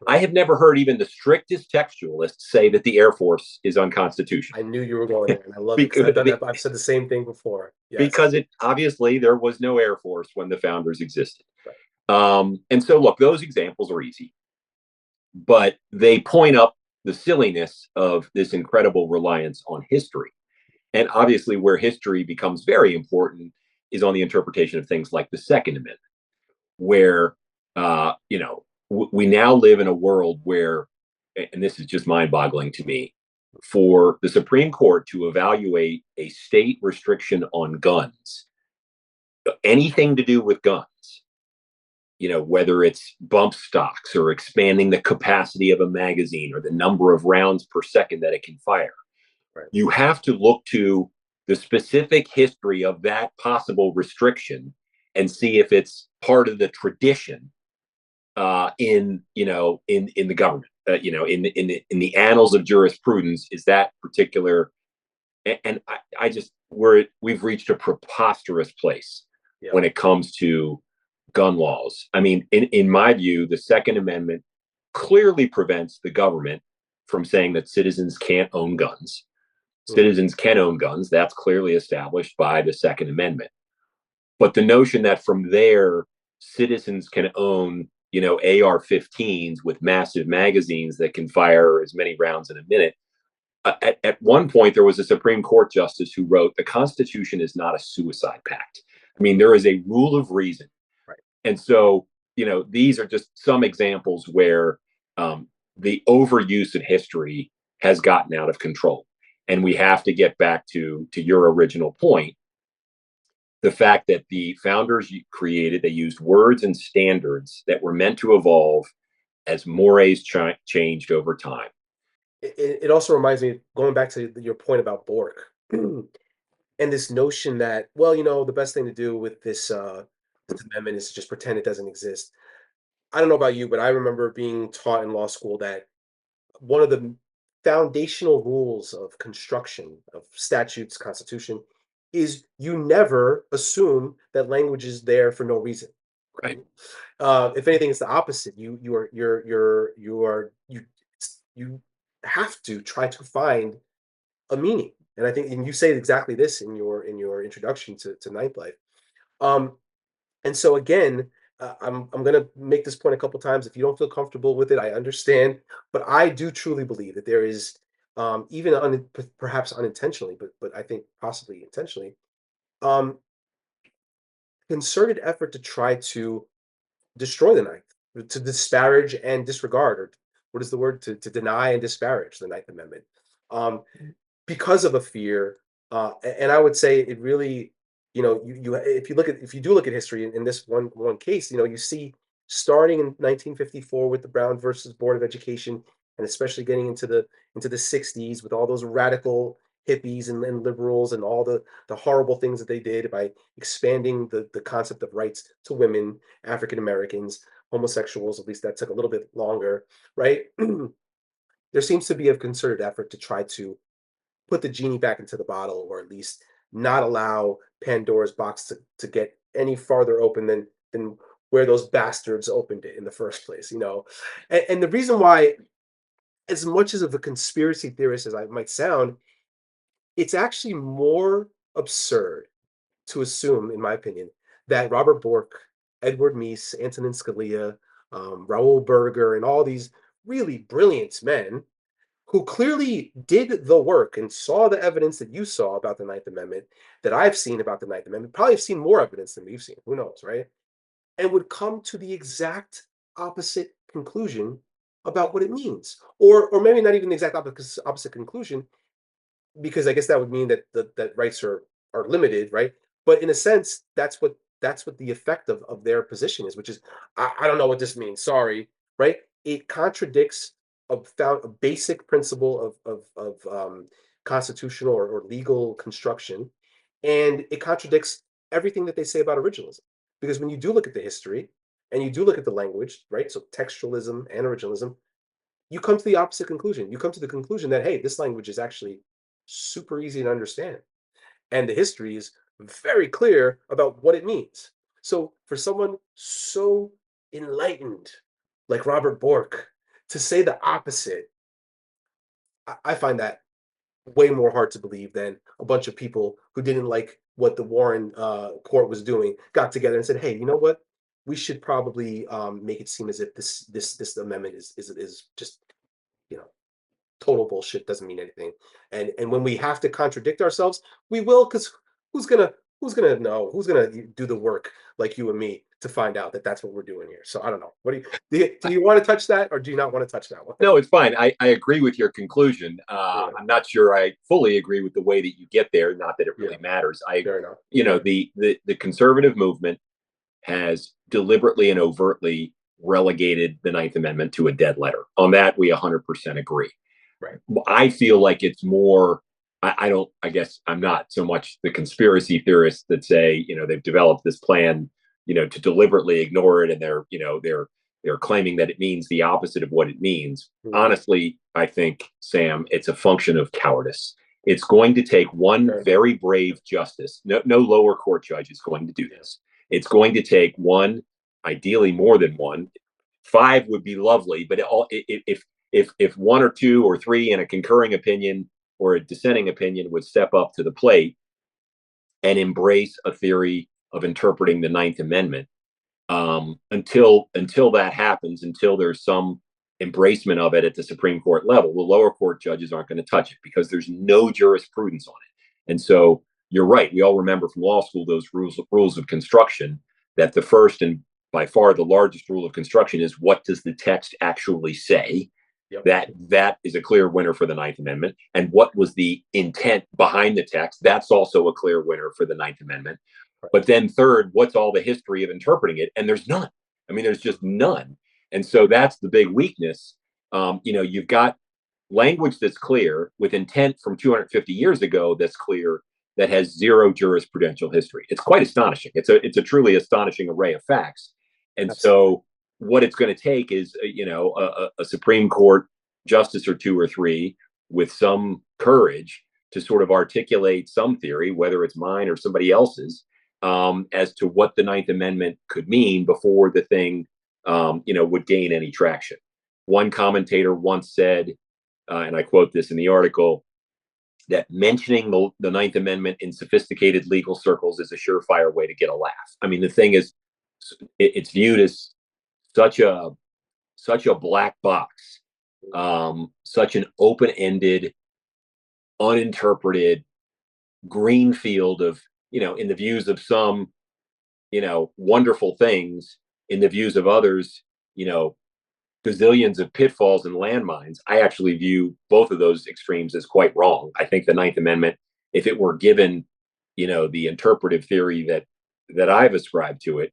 I have never heard even the strictest textualists say that the Air Force is unconstitutional. I knew you were going there, and I love it because because, I've said the same thing before. Yes. because it obviously there was no Air Force when the founders existed. Right. And so, look, those examples are easy, but they point up the silliness of this incredible reliance on history. And obviously, where history becomes very important is on the interpretation of things like the Second Amendment, where, we now live in a world where, and this is just mind boggling to me, for the Supreme Court to evaluate a state restriction on guns, anything to do with guns, whether it's bump stocks or expanding the capacity of a magazine or the number of rounds per second that it can fire, Right. you have to look to the specific history of that possible restriction and see if it's part of the tradition in the government. In the annals of jurisprudence, is that particular, and I just we've reached a preposterous place Yeah. when it comes to gun laws. I mean, in my view, the Second Amendment clearly prevents the government from saying that citizens can't own guns. Mhm. Citizens can own guns. That's clearly established by the Second Amendment. But the notion that from there, citizens can own, AR-15s with massive magazines that can fire as many rounds in a minute. At one point, there was a Supreme Court justice who wrote, "The Constitution is not a suicide pact." I mean, there is a rule of reason. Right. And so, these are just some examples where the overuse of history has gotten out of control. And we have to get back to your original point, the fact that the founders created, they used words and standards that were meant to evolve as mores changed over time. It also reminds me, going back to your point about Bork, and this notion that, well, the best thing to do with this amendment is to just pretend it doesn't exist. I don't know about you, but I remember being taught in law school that one of the foundational rules of construction of statutes, constitution, is you never assume that language is there for no reason. Right. If anything, it's the opposite. You have to try to find a meaning. And I think, and you say exactly this in your introduction to Ninth Life. Um, and so again, I'm gonna make this point a couple times. If you don't feel comfortable with it, I understand. But I do truly believe that there is, even perhaps unintentionally, but I think possibly intentionally, um, concerted effort to try to destroy the ninth, to disparage and disregard, or what is the word? To deny and disparage the Ninth Amendment. Um, because of a fear, and I would say it really, if you do look at history in this one case, you see, starting in 1954 with the Brown versus Board of Education, and especially getting into the 60s with all those radical hippies and liberals and all the horrible things that they did by expanding the concept of rights to women, African Americans, homosexuals. At least that took a little bit longer, right? There seems to be a concerted effort to try to put the genie back into the bottle, or at least not allow Pandora's box to get any farther open than where those bastards opened it in the first place, and the reason why, as much as of a conspiracy theorist as I might sound, it's actually more absurd to assume, in my opinion, that Robert Bork, Edward Meese, Antonin Scalia, Raoul Berger, and all these really brilliant men who clearly did the work and saw the evidence that you saw about the Ninth Amendment, that I've seen about the Ninth Amendment, probably have seen more evidence than we've seen. Who knows, right? And would come to the exact opposite conclusion about what it means, or maybe not even the exact opposite conclusion, because I guess that would mean that that rights are limited, right? But in a sense, that's what the effect of their position is, which is, I don't know what this means. Sorry, right? It contradicts a basic principle of constitutional or legal construction, and it contradicts everything that they say about originalism. Because when you do look at the history and you do look at the language, right? So textualism and originalism, you come to the opposite conclusion. You come to the conclusion that, hey, this language is actually super easy to understand. And the history is very clear about what it means. So for someone so enlightened like Robert Bork to say the opposite, I find that way more hard to believe than a bunch of people who didn't like what the Warren court was doing, got together and said, hey, you know what? we should probably make it seem as if this amendment is just, you know, total bullshit, doesn't mean anything. And when we have to contradict ourselves, we will, because who's gonna who's gonna know? Who's gonna do the work like you and me to find out that that's what we're doing here? So I don't know. What do you want to touch that, or do you not want to touch that one? No, it's fine. I agree with your conclusion. Yeah, I'm not sure I fully agree with the way that you get there. Not that it yeah, really matters. I, fair enough. the conservative movement has deliberately and overtly relegated the Ninth Amendment to a dead letter. On that, we 100% agree. Right. I feel like it's more. I don't. I guess I'm not so much the conspiracy theorists that say they've developed this plan to deliberately ignore it, and they're claiming that it means the opposite of what it means. Mhm. Honestly, I think, Sam, it's a function of cowardice. It's going to take one Fair enough. very brave justice. No lower court judge is going to do Yeah. this. It's going to take one, ideally more than one. Five would be lovely, but if one or two or three in a concurring opinion or a dissenting opinion would step up to the plate and embrace a theory of interpreting the Ninth Amendment, until that happens, until there's some embracement of it at the Supreme Court level, the lower court judges aren't going to touch it because there's no jurisprudence on it. And so you're right. We all remember from law school those rules of construction, that the first and by far the largest rule of construction is, what does the text actually say? Yep. That is a clear winner for the Ninth Amendment. And what was the intent behind the text? That's also a clear winner for the Ninth Amendment. Right. But then third, what's all the history of interpreting it? And there's none. I mean, there's just none. And so that's the big weakness. You've got language that's clear with intent from 250 years ago that's clear, that has zero jurisprudential history. It's quite astonishing. It's a truly astonishing array of facts. And Absolutely. so what it's going to take is a Supreme Court justice or two or three with some courage to sort of articulate some theory, whether it's mine or somebody else's, as to what the Ninth Amendment could mean before the thing, would gain any traction. One commentator once said, and I quote this in the article, that mentioning the Ninth Amendment in sophisticated legal circles is a surefire way to get a laugh. I mean, the thing is, it's viewed as such a such a black box, such an open-ended, uninterpreted green field of, in the views of some, wonderful things, in the views of others, you know, gazillions of pitfalls and landmines. I actually view both of those extremes as quite wrong. I think the Ninth Amendment, if it were given, the interpretive theory that I've ascribed to it,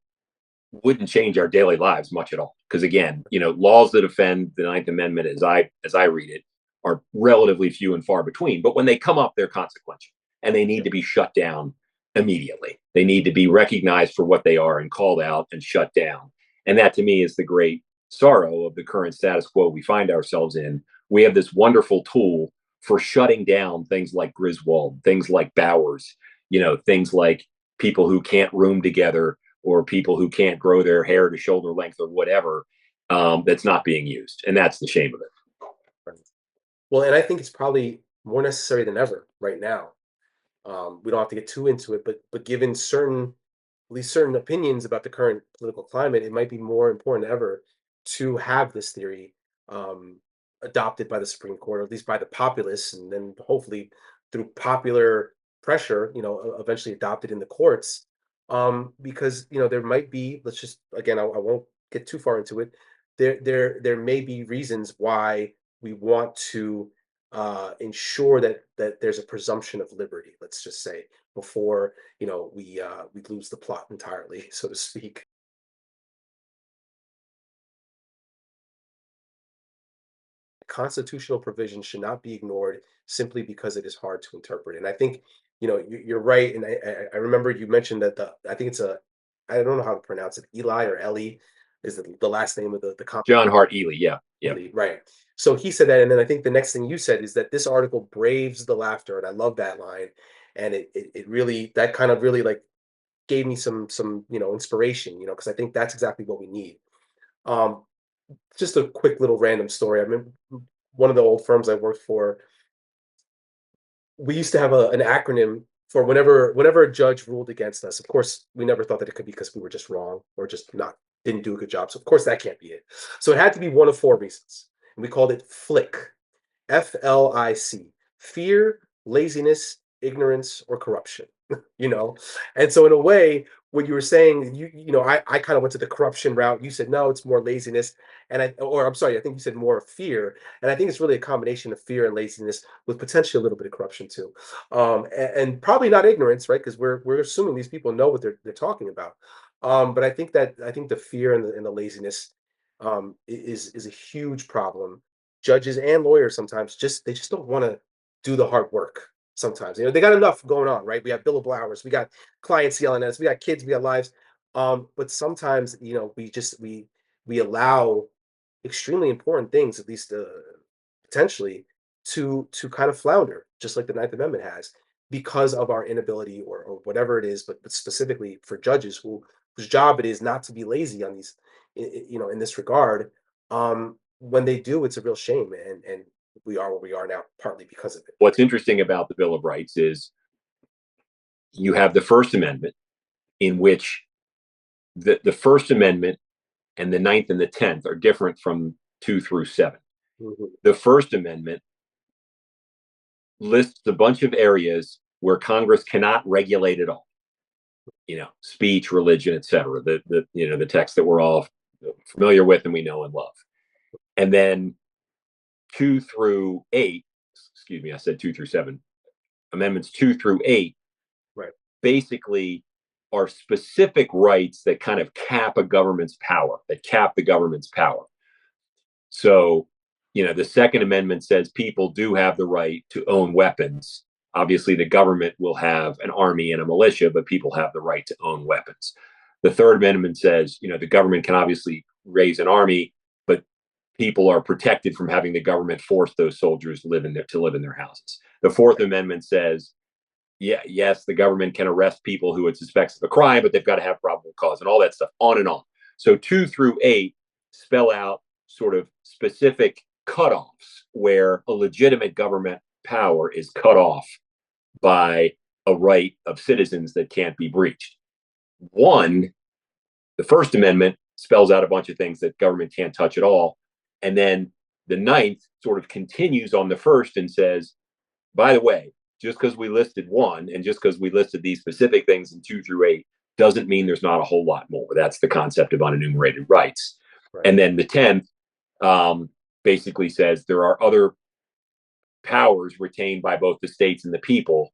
wouldn't change our daily lives much at all. Because again, laws that offend the Ninth Amendment, as I read it, are relatively few and far between. But when they come up, they're consequential, and they need to be shut down immediately. They need to be recognized for what they are and called out and shut down. And that, to me, is the great sorrow of the current status quo we find ourselves in. We have this wonderful tool for shutting down things like Griswold, things like Bowers, things like people who can't room together, or people who can't grow their hair to shoulder length or whatever, that's not being used. And that's the shame of it. Right. Well, and I think it's probably more necessary than ever right now. We don't have to get too into it, but given at least certain opinions about the current political climate, it might be more important than ever to have this theory um, adopted by the Supreme Court, or at least by the populace, and then hopefully through popular pressure, eventually adopted in the courts. Because there might be, let's just again, I won't get too far into it. There may be reasons why we want to ensure that there's a presumption of liberty. Let's just say before we lose the plot entirely, so to speak. Constitutional provision should not be ignored simply because it is hard to interpret. And I think you're right. And I remember you mentioned that I think it's a, I don't know how to pronounce it, Eli or Ellie is the last name of the John Hart Ely, yeah, yeah. Ely, right? So he said that, and then I think the next thing you said is that this article braves the laughter, and I love that line. And it really, that kind of really like gave me some inspiration, because I think that's exactly what we need. Um, just a quick little random story. I mean, one of the old firms I worked for, we used to have an acronym for whenever a judge ruled against us. Of course, we never thought that it could be because we were just wrong or just not didn't do a good job. So of course that can't be it. So it had to be one of four reasons, and we called it FLIC, FLIC: fear, laziness, ignorance, or corruption. you know, and so in a way, what you were saying, I kind of went to the corruption route. You said no, it's more laziness, or I'm sorry, I think you said more fear, and I think it's really a combination of fear and laziness with potentially a little bit of corruption too, and probably not ignorance, right? Because we're assuming these people know what they're talking about. But I think the fear and the laziness is a huge problem. Judges and lawyers sometimes just don't want to do the hard work. Sometimes they got enough going on, right? We have billable hours, we got clients yelling at us, we got kids, we got lives. But sometimes we allow extremely important things, at least potentially, to kind of flounder, just like the Ninth Amendment has, because of our inability or whatever it is. But specifically for judges whose job it is not to be lazy on these, in this regard. When they do, it's a real shame, and we are where we are now, partly because of it. What's interesting about the Bill of Rights is you have the First Amendment, in which the First Amendment and the Ninth and the Tenth are different from 2 through 7. Mhm. The First Amendment lists a bunch of areas where Congress cannot regulate at all. Speech, religion, etc. The text that we're all familiar with and we know and love. And then 2 through 8, excuse me, I said 2 through 7. Amendments 2 through 8 Right. basically are specific rights that kind of cap the government's power. So, the Second Amendment says people do have the right to own weapons. Obviously, the government will have an army and a militia, but people have the right to own weapons. The Third Amendment says, the government can obviously raise an army, but people are protected from having the government force those soldiers to live in their houses. The Fourth Amendment says, yes, the government can arrest people who it suspects of a crime, but they've got to have probable cause and all that stuff, on and on. So 2 through 8 spell out sort of specific cutoffs where a legitimate government power is cut off by a right of citizens that can't be breached. One, the First Amendment spells out a bunch of things that government can't touch at all. And then the Ninth sort of continues on the first and says, by the way, just because we listed one and just because we listed these specific things in 2 through 8 doesn't mean there's not a whole lot more. That's the concept of unenumerated rights. Right. And then the 10th basically says there are other powers retained by both the states and the people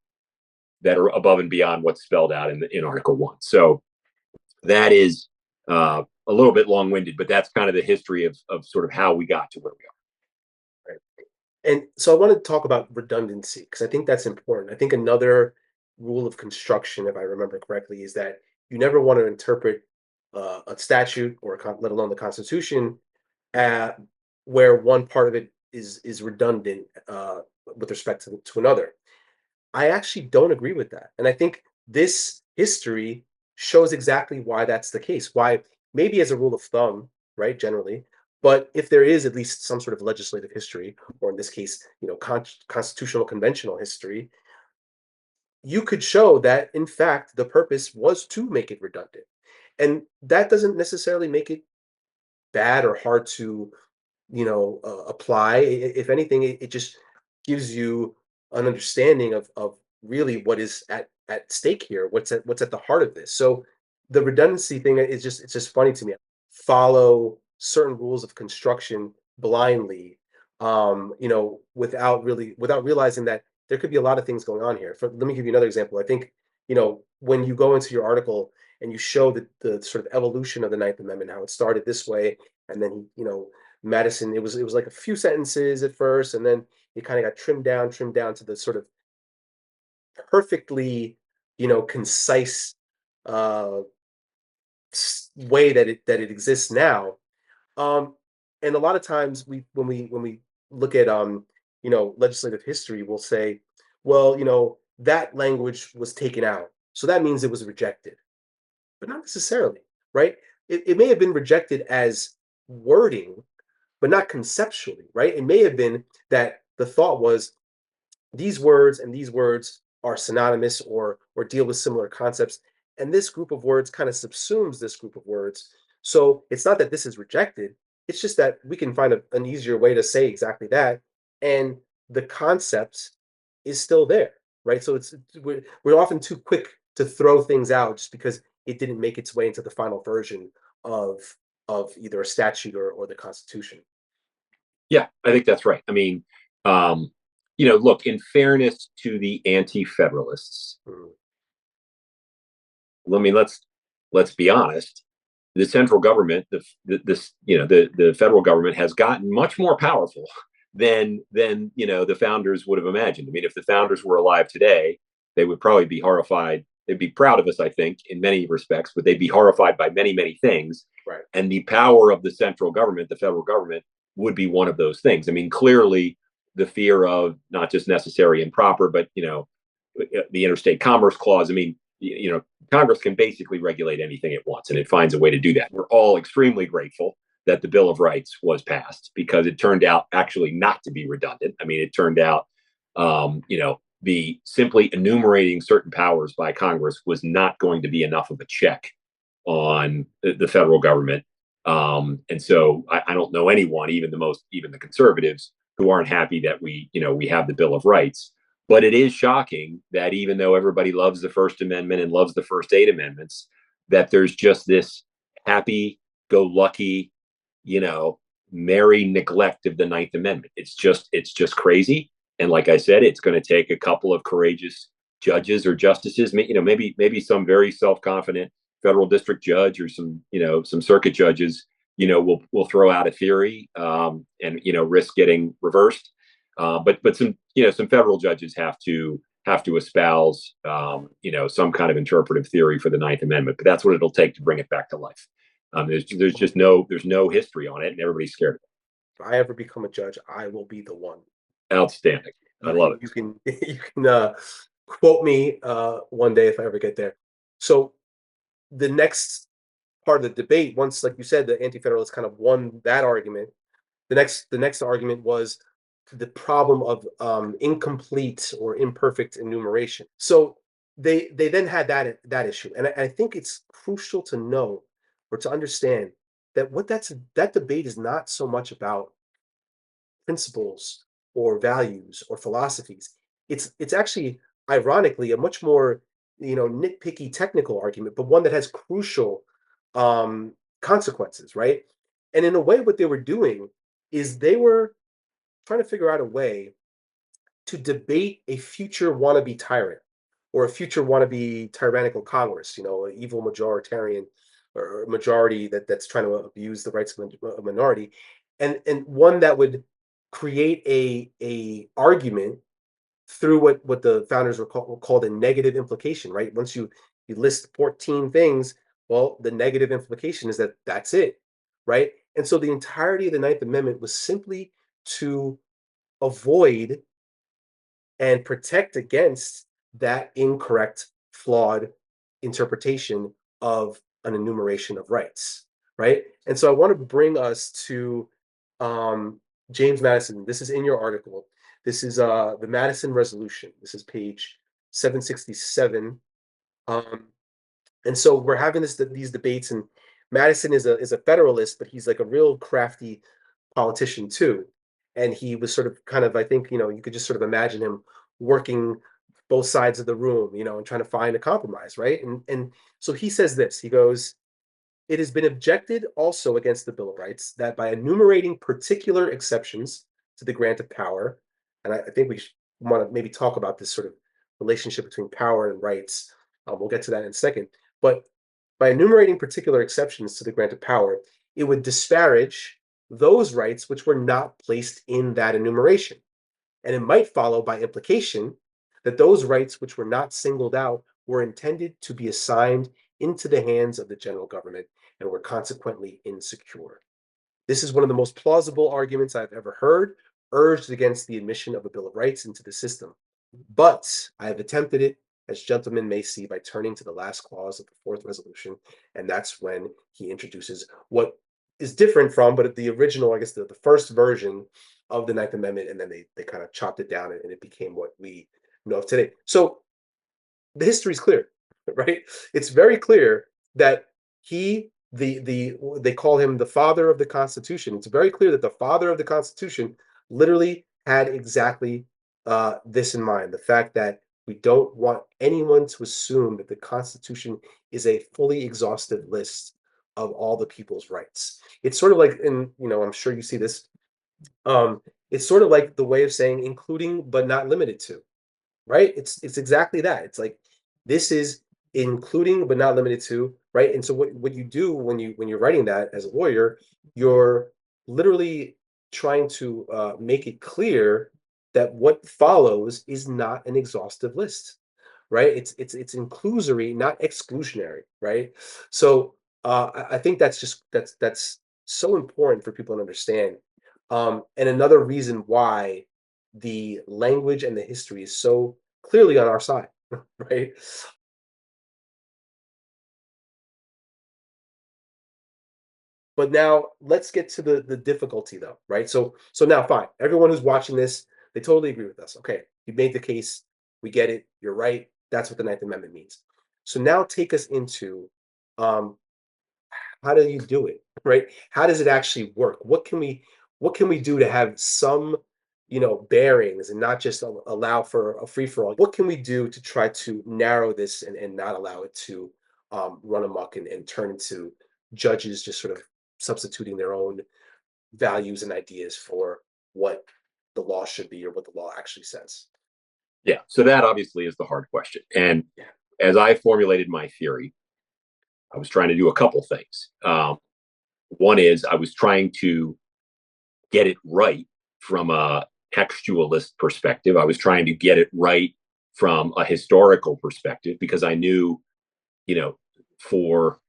that are above and beyond what's spelled out in Article 1. So that is a little bit long-winded, but that's kind of the history of sort of how we got to where we are. Right. And so I want to talk about redundancy because I think that's important. I think another rule of construction, if I remember correctly, is that you never want to interpret a statute or let alone the Constitution, uh, where one part of it is redundant with respect to another. I actually don't agree with that, and I think this history shows exactly why that's the case. Why, maybe as a rule of thumb, right, generally, but if there is at least some sort of legislative history, or in this case, constitutional conventional history, you could show that in fact the purpose was to make it redundant, and that doesn't necessarily make it bad or hard to apply. If anything, it just gives you an understanding of really what is at stake here, what's at the heart of this. So the redundancy thing is just it's just funny to me. Follow certain rules of construction blindly, without realizing that there could be a lot of things going on here. Let me give you another example. I think when you go into your article and you show the sort of evolution of the Ninth Amendment, how it started this way, and then Madison, it was like a few sentences at first, and then it kind of got trimmed down to the sort of perfectly, concise uh, way that it exists now. Um, and a lot of times when we look at legislative history, we'll say, well, that language was taken out, so that means it was rejected, but not necessarily, right? It may have been rejected as wording, but not conceptually, right? It may have been that the thought was these words and these words are synonymous or deal with similar concepts. And this group of words kind of subsumes this group of words. So it's not that this is rejected, it's just that we can find an easier way to say exactly that. And the concept is still there, right? So we're often too quick to throw things out just because it didn't make its way into the final version of either a statute or the Constitution. Yeah, I think that's right. I mean, um, look, in fairness to the anti-federalists, Mhm. I mean, let's be honest. The central government, the federal government has gotten much more powerful than the founders would have imagined. I mean, if the founders were alive today, they would probably be horrified. They'd be proud of us, I think, in many respects, but they'd be horrified by many things. Right. And the power of the central government, the federal government, would be one of those things. I mean, clearly, the fear of not just necessary and proper, but the interstate commerce clause. I mean, Congress can basically regulate anything it wants, and it finds a way to do that. We're all extremely grateful that the Bill of Rights was passed because it turned out actually not to be redundant. I mean, it turned out, the simply enumerating certain powers by Congress was not going to be enough of a check on the federal government. And so I don't know anyone, even the conservatives, who aren't happy that we have the Bill of Rights. But it is shocking that even though everybody loves the First Amendment and loves the first 8 amendments, that there's just this happy-go-lucky, you know, merry neglect of the Ninth Amendment. It's just crazy. And like I said, it's going to take a couple of courageous judges or justices, maybe some very self-confident federal district judge or some circuit judges, will throw out a theory, and risk getting reversed. But some federal judges have to espouse some kind of interpretive theory for the Ninth Amendment. But that's what it'll take to bring it back to life. There's no history on it, and everybody's scared of If I ever become a judge, I will be the one. it. Outstanding. I love it. You can you can quote me one day if I ever get there. So the next part of the debate, once, like you said, the anti-federalists kind of won that argument, the next argument was the problem of incomplete or imperfect enumeration. So they then had that issue, and I think it's crucial to know or to understand that that debate is not so much about principles or values or philosophies. It's actually ironically a much more nitpicky technical argument, but one that has crucial consequences, right? And in a way, what they were doing is they were trying to figure out a way to debate a future wannabe tyrant or a future wannabe tyrannical Congress, an evil majoritarian or majority that's trying to abuse the rights of a minority, and one that would create a argument through what the founders called a negative implication, right? Once you list 14 things, well, the negative implication is that that's it, right? And so the entirety of the Ninth Amendment was simply to avoid and protect against that incorrect, flawed interpretation of an enumeration of rights, right? And so I want to bring us to um, James Madison. This is in your article. This is the Madison Resolution. This is page 767. Um, and so we're having these debates, and Madison is a Federalist, but he's like a real crafty politician too. And he was sort of kind of, I think, you could just sort of imagine him working both sides of the room, and trying to find a compromise, right? And so he says this. He goes, "It has been objected also against the Bill of Rights that by enumerating particular exceptions to the grant of power, and I think we want to maybe talk about this sort of relationship between power and rights. We'll get to that in a second. But by enumerating particular exceptions to the grant of power, it would disparage those rights which were not placed in that enumeration. And it might follow by implication that those rights which were not singled out were intended to be assigned into the hands of the general government and were consequently insecure. This is one of the most plausible arguments I've ever heard urged against the admission of a Bill of Rights into the system. But I have attempted it, as gentlemen may see, by turning to the last clause of the fourth resolution, and that's when he introduces what is different from, but the original, I guess, the first version of the Ninth Amendment, and then they kind of chopped it down and it became what we know of today. So the history is clear, right? It's very clear that they call him the father of the Constitution. It's very clear that the father of the Constitution literally had exactly this in mind: the fact that we don't want anyone to assume that the Constitution is a fully exhaustive list of all the people's rights. It's sort of like, and I'm sure you see this. Um, it's sort of like the way of saying including but not limited to, right? It's exactly that. It's like this is including but not limited to, right? And so what you do when you're writing that as a lawyer, you're literally trying to make it clear that what follows is not an exhaustive list, right? It's inclusory, not exclusionary, right? So I think that's so important for people to understand. And another reason why the language and the history is so clearly on our side, right? But now let's get to the difficulty though, right? So now fine. Everyone who's watching this, they totally agree with us. Okay, you made the case, we get it, you're right. That's what the Ninth Amendment means. So now take us into um, how do you do it, right? How does it actually work? What can we do to have some bearings and not just allow for a free for all? What can we do to try to narrow this and not allow it to run amok and turn into judges just sort of substituting their own values and ideas for what the law should be or what the law actually says? Yeah. So that obviously is the hard question. And Yeah. as I formulated my theory, I was trying to do a couple things. One is I was trying to get it right from a textualist perspective. I was trying to get it right from a historical perspective because I knew, you know, for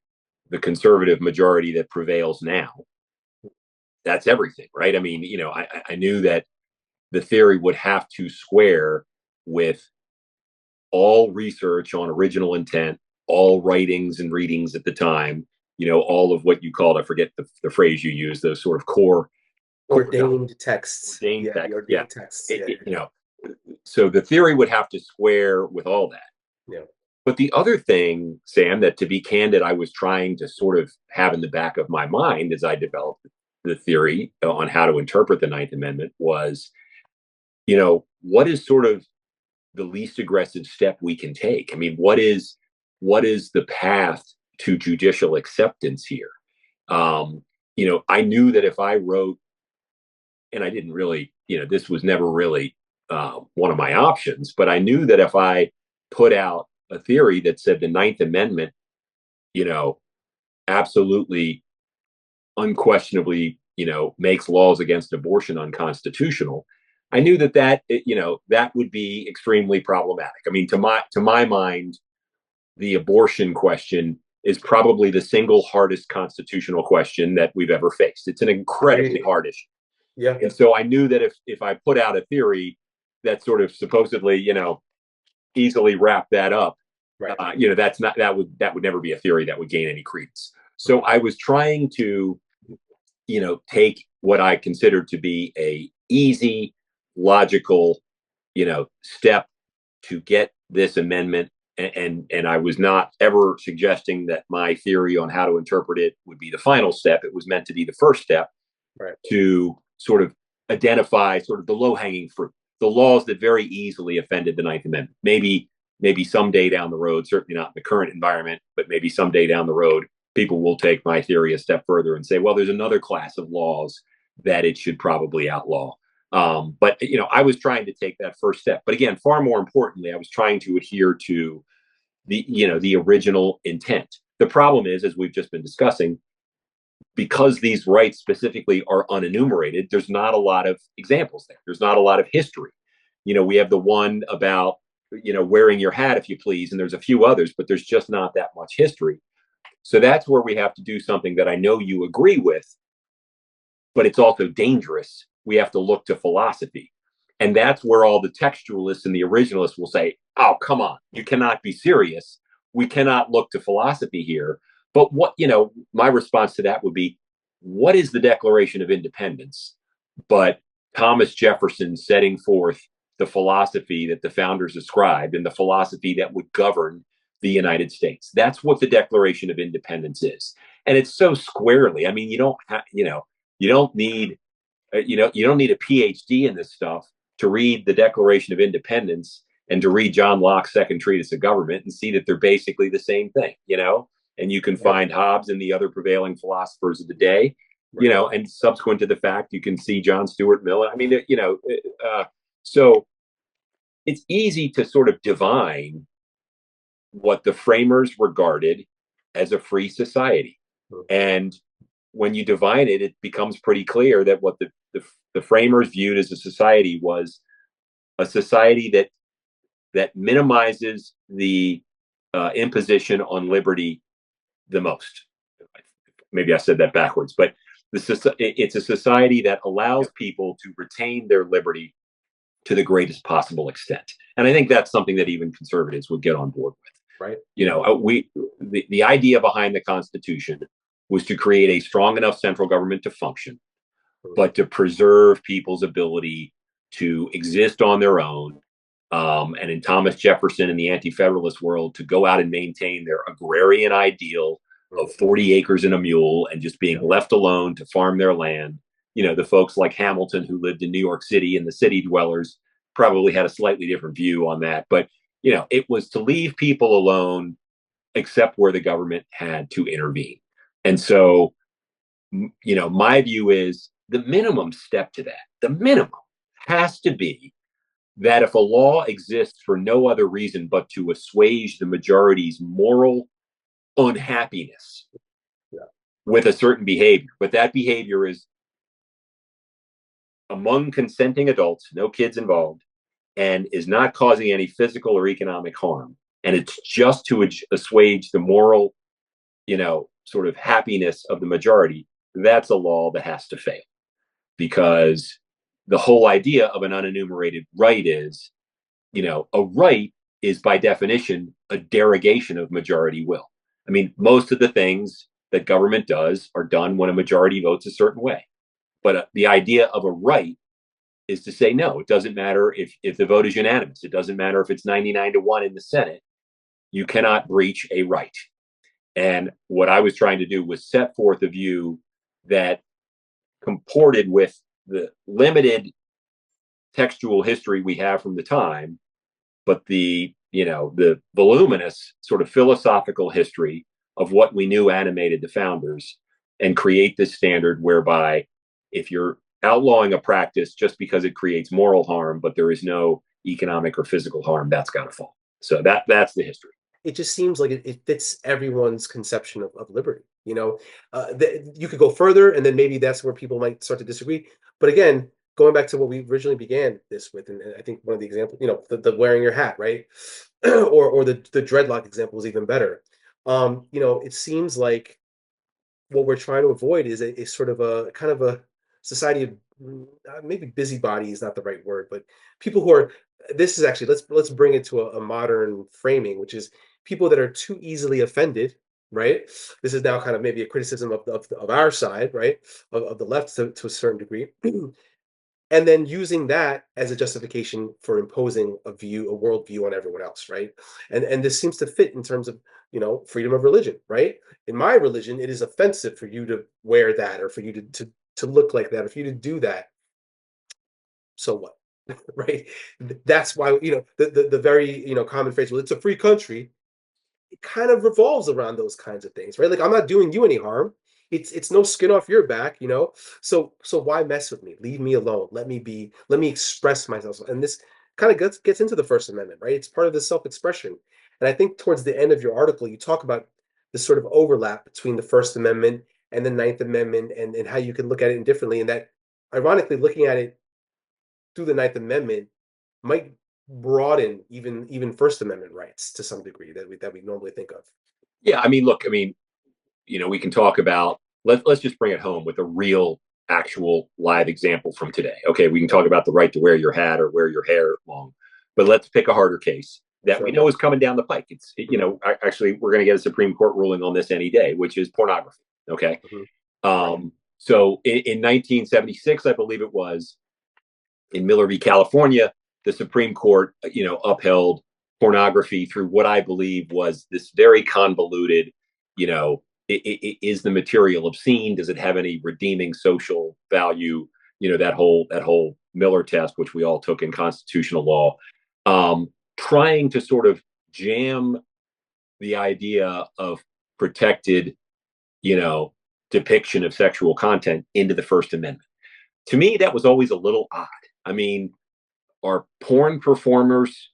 the conservative majority that prevails now, that's everything, right? I mean, I knew that the theory would have to square with all research on original intent, all writings and readings at the time, all of what you called, I forget the phrase you used, those sort of core Ordained texts. ordained Yeah, the text. Yeah. ordained texts. Yeah, yeah, So the theory would have to square with all that. yeah. But the other thing, Sam, that to be candid, I was trying to sort of have in the back of my mind as I developed the theory on how to interpret the Ninth Amendment was, what is sort of the least aggressive step we can take? I mean, what is the path to judicial acceptance here? I knew that if I wrote, and I didn't really, this was never really one of my options, but I knew that if I put out a theory that said the Ninth Amendment, you know, absolutely, unquestionably, makes laws against abortion unconstitutional, I knew that would be extremely problematic. I mean, to my mind, the abortion question is probably the single hardest constitutional question that we've ever faced. It's an incredibly Agreed. hard issue. Yeah. And so I knew that if I put out a theory that sort of supposedly, easily wrap that up, Right. that's not that would never be a theory that would gain any credence. So Mhm. I was trying to, take what I considered to be a easy, logical, step to get this amendment. And I was not ever suggesting that my theory on how to interpret it would be the final step. It was meant to be the first step Right. to sort of identify sort of the low hanging fruit, the laws that very easily offended the Ninth Amendment. Maybe someday down the road, certainly not in the current environment, but maybe someday down the road, people will take my theory a step further and say, well, there's another class of laws that it should probably outlaw. But I was trying to take that first step. But again, far more importantly, I was trying to adhere to the original intent. The problem is, as we've just been discussing, because these rights specifically are unenumerated, there's not a lot of examples there. There's not a lot of history. We have the one about, wearing your hat, if you please, and there's a few others, but there's just not that much history. So that's where we have to do something that I know you agree with, but it's also dangerous. We have to look to philosophy. And that's where all the textualists and the originalists will say, oh, come on, you cannot be serious. We cannot look to philosophy here. But my response to that would be, what is the Declaration of Independence but Thomas Jefferson setting forth the philosophy that the founders ascribed and the philosophy that would govern the United States. That's what the Declaration of Independence is. And it's so squarely, I mean, you don't need, you don't need a PhD in this stuff to read the Declaration of Independence and to read John Locke's Second Treatise of Government and see that they're basically the same thing, and you can Right. find Hobbes and the other prevailing philosophers of the day, Right. and subsequent to the fact, you can see John Stuart Mill. I mean, so it's easy to sort of divine what the framers regarded as a free society. And when you divine it, it becomes pretty clear that what the framers viewed as a society was a society that minimizes the imposition on liberty the most. Maybe I said that backwards, but it's a society that allows people to retain their liberty to the greatest possible extent. And I think that's something that even conservatives would get on board with. Right. The idea behind the Constitution was to create a strong enough central government to function, but to preserve people's ability to exist on their own. And in Thomas Jefferson and the anti-federalist world, to go out and maintain their agrarian ideal of 40 acres and a mule and just being left alone to farm their land. The folks like Hamilton who lived in New York City and the city dwellers probably had a slightly different view on that. But, it was to leave people alone except where the government had to intervene. And so, my view is the minimum step to that, the minimum has to be that if a law exists for no other reason but to assuage the majority's moral unhappiness with a certain behavior, but that behavior is among consenting adults, no kids involved, and is not causing any physical or economic harm, and it's just to assuage the moral, sort of happiness of the majority, that's a law that has to fail. Because the whole idea of an unenumerated right is, a right is by definition a derogation of majority will. I mean, most of the things that government does are done when a majority votes a certain way. But the idea of a right is to say, no, it doesn't matter if the vote is unanimous. It doesn't matter if it's 99-1 in the Senate. You cannot breach a right. And what I was trying to do was set forth a view that comported with the limited textual history we have from the time, but the voluminous sort of philosophical history of what we knew animated the founders, and create this standard whereby if you're outlawing a practice just because it creates moral harm, but there is no economic or physical harm, that's got to fall. So that's the history. It just seems like it fits everyone's conception of liberty. You could go further, and then maybe that's where people might start to disagree. But again, going back to what we originally began this with, and I think one of the examples, the wearing your hat, right, or the dreadlock example is even better. It seems like what we're trying to avoid is a sort of a kind of a society of maybe busybody is not the right word, but people who are. This is actually let's bring it to a modern framing, which is people that are too easily offended. Right. This is now kind of maybe a criticism of our side, right, of the left to a certain degree, and then using that as a justification for imposing a worldview on everyone else, right? And this seems to fit in terms of freedom of religion, right? In my religion, it is offensive for you to wear that, or for you to look like that, or for you to do that. So what? Right? That's why the very common phrase, well, it's a free country. It kind of revolves around those kinds of things, right? Like, I'm not doing you any harm. It's no skin off your back. So why mess with me? Leave me alone. Let me express myself. And this kind of gets into the First Amendment, right? It's part of the self-expression. And I think towards the end of your article, you talk about this sort of overlap between the First Amendment and the Ninth Amendment, and how you can look at it differently. And that, ironically, looking at it through the Ninth Amendment might broaden even First Amendment rights to some degree that we normally think of. Yeah, I mean, look, I mean, we can talk about, let's just bring it home with a real actual live example from today. Okay, we can talk about the right to wear your hat or wear your hair long, but let's pick a harder case that we Sure. know is coming down the pike. Actually, we're going to get a Supreme Court ruling on this any day, which is pornography. Okay. Mhm. So in 1976, I believe it was, in Miller v. California, the Supreme Court, upheld pornography through what I believe was this very convoluted, is the material obscene? Does it have any redeeming social value? That whole Miller test, which we all took in constitutional law, trying to sort of jam the idea of protected, you know, depiction of sexual content into the First Amendment. To me, that was always a little odd. I mean, are porn performers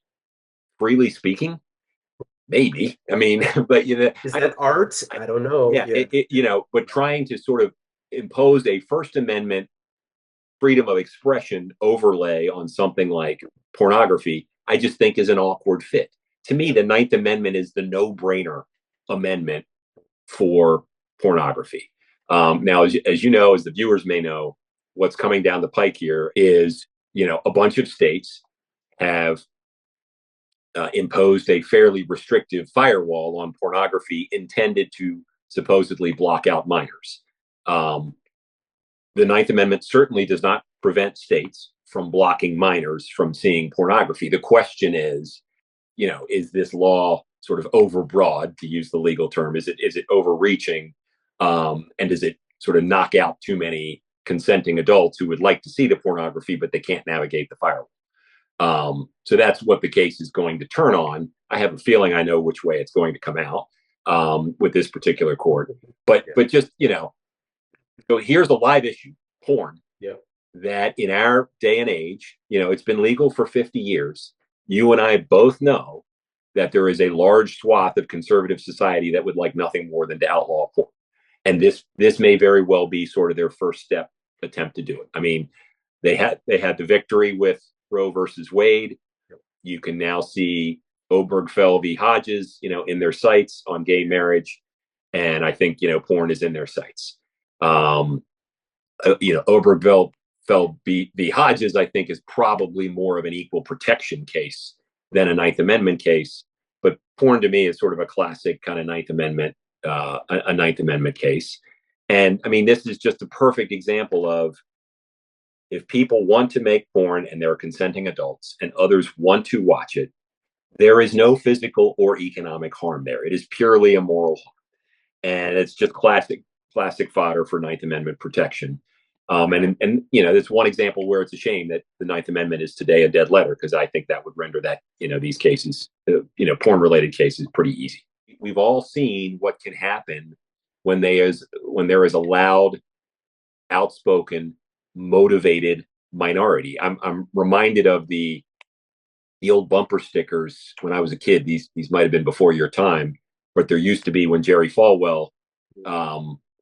freely speaking? Maybe. I mean, but Is I don't. that art? I don't know. Yeah, Yeah. but trying to sort of impose a First Amendment freedom of expression overlay on something like pornography, I just think is an awkward fit. To me, the Ninth Amendment is the no-brainer amendment for pornography. Now, as you know, as the viewers may know, what's coming down the pike here is, a bunch of states have imposed a fairly restrictive firewall on pornography intended to supposedly block out minors. The Ninth Amendment certainly does not prevent states from blocking minors from seeing pornography. The question is this law sort of overbroad, to use the legal term? Is it overreaching? And does it sort of knock out too many consenting adults who would like to see the pornography, but they can't navigate the firewall? So that's what the case is going to turn on. I have a feeling I know which way it's going to come out with this particular court. But just so here's a live issue: porn. Yeah. That in our day and age, it's been legal for 50 years. You and I both know that there is a large swath of conservative society that would like nothing more than to outlaw porn. And this may very well be sort of their first step attempt to do it. I mean, they had the victory with Roe versus Wade. You can now see Obergefell v. Hodges, in their sights on gay marriage. And I think, porn is in their sights. Obergefell v. Hodges, I think, is probably more of an equal protection case than a Ninth Amendment case. But porn to me is sort of a classic kind of Ninth Amendment, a Ninth Amendment case. And I mean, this is just a perfect example of, if people want to make porn and they're consenting adults and others want to watch it, there is no physical or economic harm there. It is purely a moral harm. And it's just classic fodder for Ninth Amendment protection. And it's one example where it's a shame that the Ninth Amendment is today a dead letter, because I think that would render that, these cases, porn related cases, pretty easy. We've all seen what can happen when there is a loud, outspoken, motivated minority. I'm reminded of the old bumper stickers when I was a kid. These might have been before your time, but there used to be, when Jerry Falwell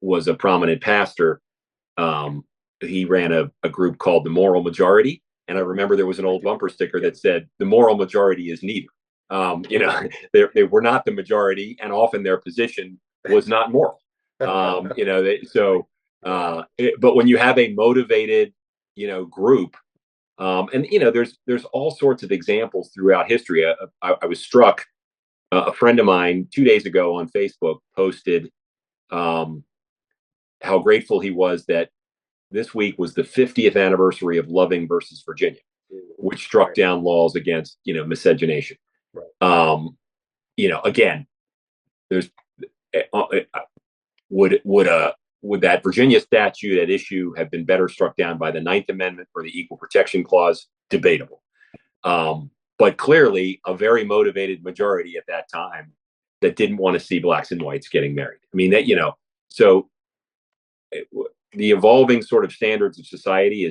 was a prominent pastor. He ran a group called the Moral Majority, and I remember there was an old bumper sticker that said, "The moral majority is neither." They were not the majority, and often their position was not moral. But when you have a motivated, group, and there's all sorts of examples throughout history. I was struck. A friend of mine 2 days ago on Facebook posted how grateful he was that this week was the 50th anniversary of Loving versus Virginia, which struck down laws against, miscegenation. Right. Again, there's would that Virginia statute at issue have been better struck down by the Ninth Amendment or the Equal Protection Clause? Debatable. But clearly a very motivated majority at that time that didn't want to see blacks and whites getting married. I mean, so the evolving sort of standards of society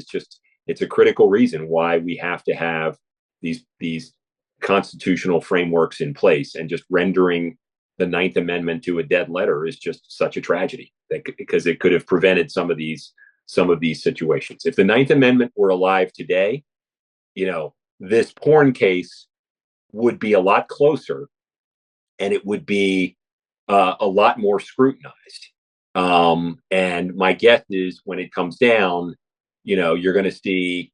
it's a critical reason why we have to have these constitutional frameworks in place, and just rendering the Ninth Amendment to a dead letter is just such a tragedy, because it could have prevented some of these situations. If the Ninth Amendment were alive today, this porn case would be a lot closer, and it would be a lot more scrutinized. And my guess is, when it comes down, you're going to see,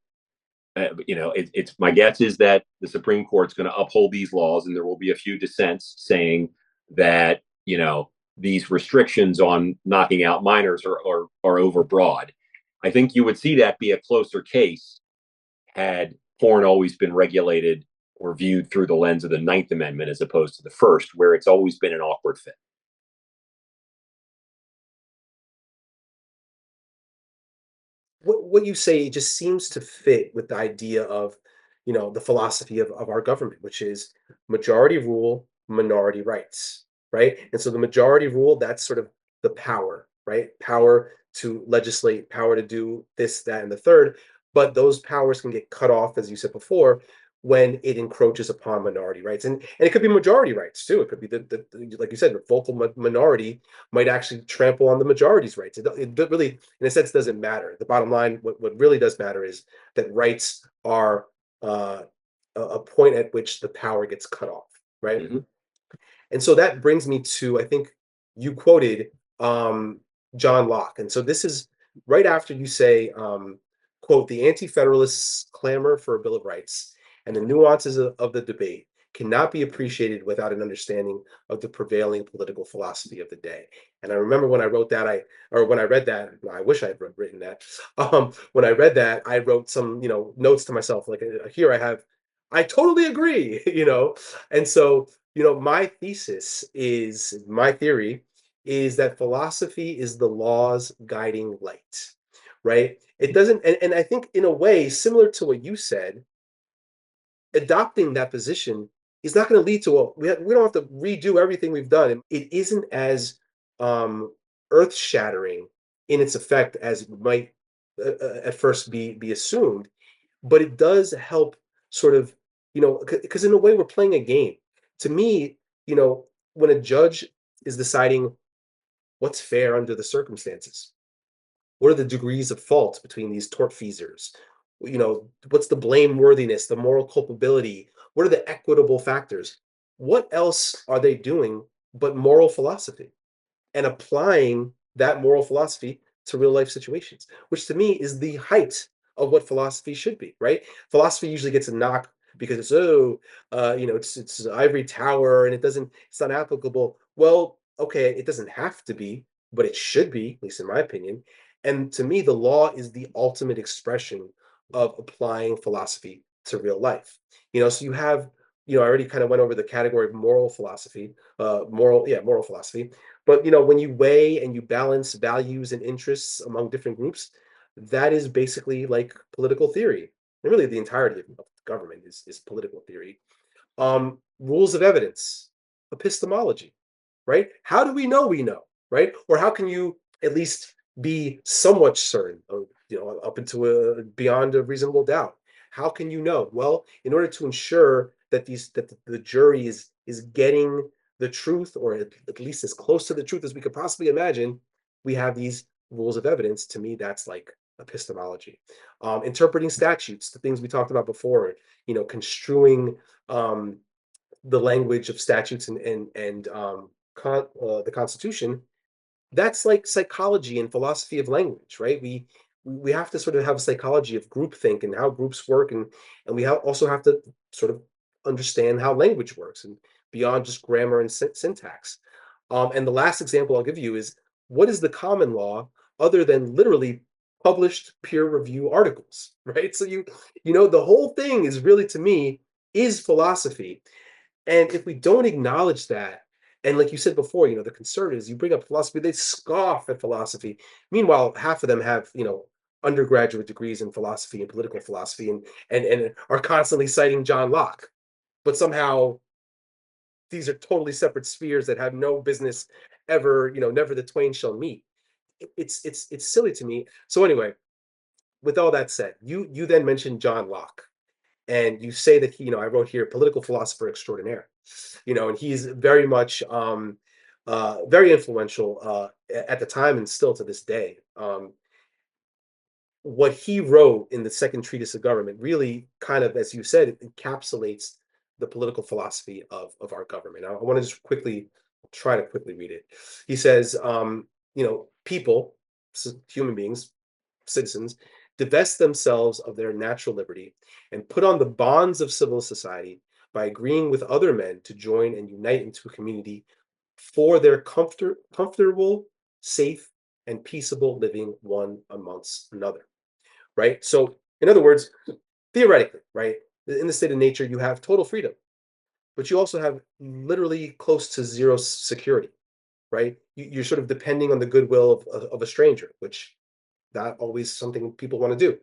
it's my guess is that the Supreme Court's going to uphold these laws, and there will be a few dissents saying that, these restrictions on knocking out minors are overbroad. I think you would see that be a closer case had porn always been regulated or viewed through the lens of the Ninth Amendment as opposed to the First, where it's always been an awkward fit. What you say just seems to fit with the idea of, the philosophy of our government, which is majority rule, minority rights, right? And so the majority rule, that's sort of the power, right? Power to legislate, power to do this, that, and the third. But those powers can get cut off, as you said before, when it encroaches upon minority rights. And it could be majority rights too. It could be like you said, the vocal minority might actually trample on the majority's rights. It really, in a sense, doesn't matter. The bottom line, what really does matter is that rights are uh, a point at which the power gets cut off, right? Mm-hmm. And so that brings me to, I think you quoted John Locke. And so this is right after you say, quote, the anti-federalists clamor for a Bill of Rights and the nuances of the debate cannot be appreciated without an understanding of the prevailing political philosophy of the day. And I remember when I wrote that, when I read that, I wish I had written that. When I read that, I wrote some, notes to myself, like here I totally agree, And so, my theory is that philosophy is the law's guiding light, right? It doesn't, and I think in a way, similar to what you said, adopting that position is not going to lead to we don't have to redo everything we've done. It isn't as um, earth shattering in its effect as might at first be assumed, but it does help sort of, because in a way we're playing a game. To me, when a judge is deciding what's fair under the circumstances, what are the degrees of fault between these tortfeasors? What's the blameworthiness, the moral culpability? What are the equitable factors? What else are they doing but moral philosophy and applying that moral philosophy to real life situations, which to me is the height of what philosophy should be, right? Philosophy usually gets a knock because it's ivory tower and it's not applicable. Well, okay, it doesn't have to be, but it should be, at least in my opinion. And to me, the law is the ultimate expression of applying philosophy to real life. So you have, I already kind of went over the category of moral philosophy, moral philosophy. But when you weigh and you balance values and interests among different groups, that is basically like political theory. And really the entirety of government is political theory. Rules of evidence, epistemology, right? How do we know, right? Or how can you at least be somewhat certain, up into beyond a reasonable doubt? How can you know? Well, in order to ensure that the jury is getting the truth, or at least as close to the truth as we could possibly imagine, we have these rules of evidence. To me, that's like epistemology. Interpreting statutes, the things we talked about before, construing um, the language of statutes and the Constitution. That's like psychology and philosophy of language, right? We have to sort of have a psychology of groupthink and how groups work, and also have to sort of understand how language works and beyond just grammar and syntax. And the last example I'll give you is, what is the common law other than literally published peer review articles, right? So the whole thing is really, to me, is philosophy. And if we don't acknowledge that, and like you said before, the conservatives, you bring up philosophy, they scoff at philosophy. Meanwhile, half of them have, undergraduate degrees in philosophy and political philosophy, and are constantly citing John Locke. But somehow these are totally separate spheres that have no business ever, never the twain shall meet. It's silly to me. So anyway, with all that said, you then mentioned John Locke. And you say that I wrote here, political philosopher extraordinaire, and he's very much very influential at the time and still to this day. What he wrote in the second treatise of government really kind of, as you said, it encapsulates the political philosophy of our government. I want to just try to quickly read it. He says, people, human beings, citizens, divest themselves of their natural liberty and put on the bonds of civil society by agreeing with other men to join and unite into a community for their comfortable, safe, and peaceable living one amongst another. Right? So, in other words, theoretically, right? In the state of nature, you have total freedom, but you also have literally close to zero security, right? You're sort of depending on the goodwill of a stranger, which not always something people want to do,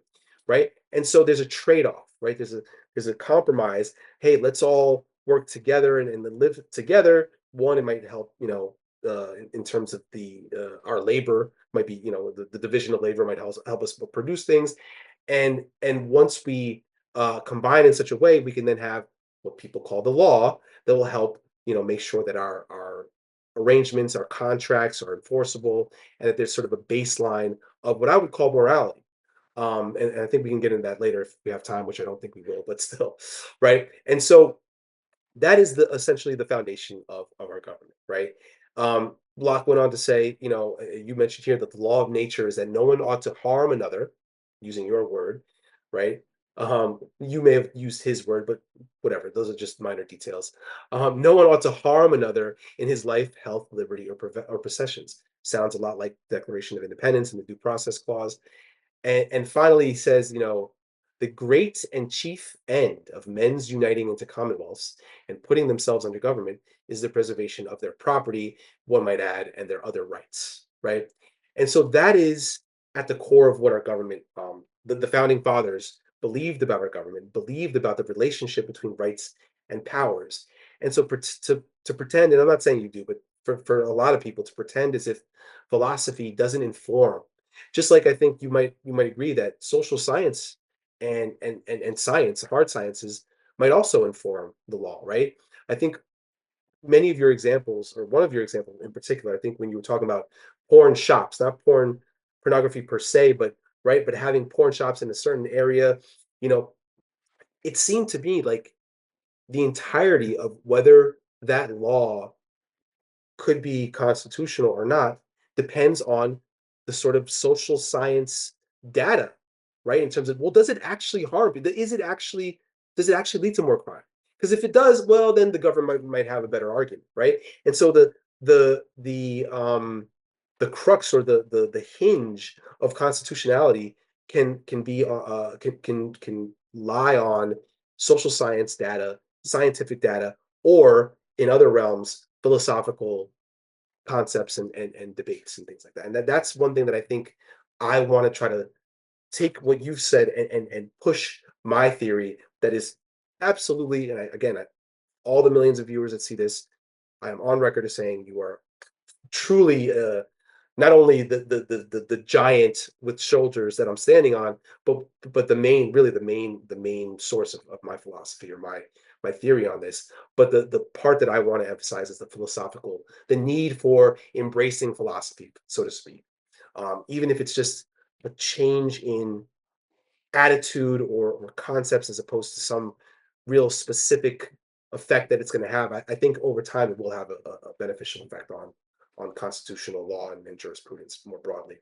right? And so there's a trade-off, right? There's a compromise. Hey, let's all work together and live together. One, it might help, in terms of the our labor might be, the division of labor might help us produce things, and once we combine in such a way, we can then have what people call the law that will help, make sure that our arrangements, our contracts are enforceable, and that there's sort of a baseline of what I would call morality. And I think we can get into that later if we have time, which I don't think we will, but still, right? And so that is the essentially the foundation of our government, right? Locke went on to say, you mentioned here that the law of nature is that no one ought to harm another, using your word, right? You may have used his word, but whatever, those are just minor details. No one ought to harm another in his life, health, liberty, or possessions. Sounds a lot like Declaration of Independence and the Due Process Clause. And finally, he says, the great and chief end of men's uniting into commonwealths and putting themselves under government is the preservation of their property, one might add, and their other rights, right? And so that is at the core of what our government, the founding fathers believed about our government, believed about the relationship between rights and powers. And so to pretend, and I'm not saying you do, but for a lot of people to pretend as if philosophy doesn't inform, just like I think you might agree that social science and science, hard sciences, might also inform the law, right? I think many of your examples, or one of your examples in particular, I think when you were talking about porn shops, not pornography per se, but right, but having porn shops in a certain area, you know, it seemed to me like the entirety of whether that law could be constitutional or not depends on the sort of social science data, right? In terms of, well, does it actually harm? Does it actually lead to more crime? Because if it does, well, then the government might have a better argument, right? And so the crux, or the hinge of constitutionality can be can lie on social science data, scientific data, or in other realms, philosophical concepts and debates and things like that. And that's one thing that I think I want to try to take what you've said and push my theory that is absolutely, and all the millions of viewers that see this, I am on record as saying you are truly not only the giant with shoulders that I'm standing on, but the main source of my philosophy, or my theory on this. But the part that I want to emphasize is the need for embracing philosophy, so to speak. Even if it's just a change in attitude or concepts, as opposed to some real specific effect that it's going to have. I think over time it will have a beneficial effect on constitutional law and jurisprudence more broadly.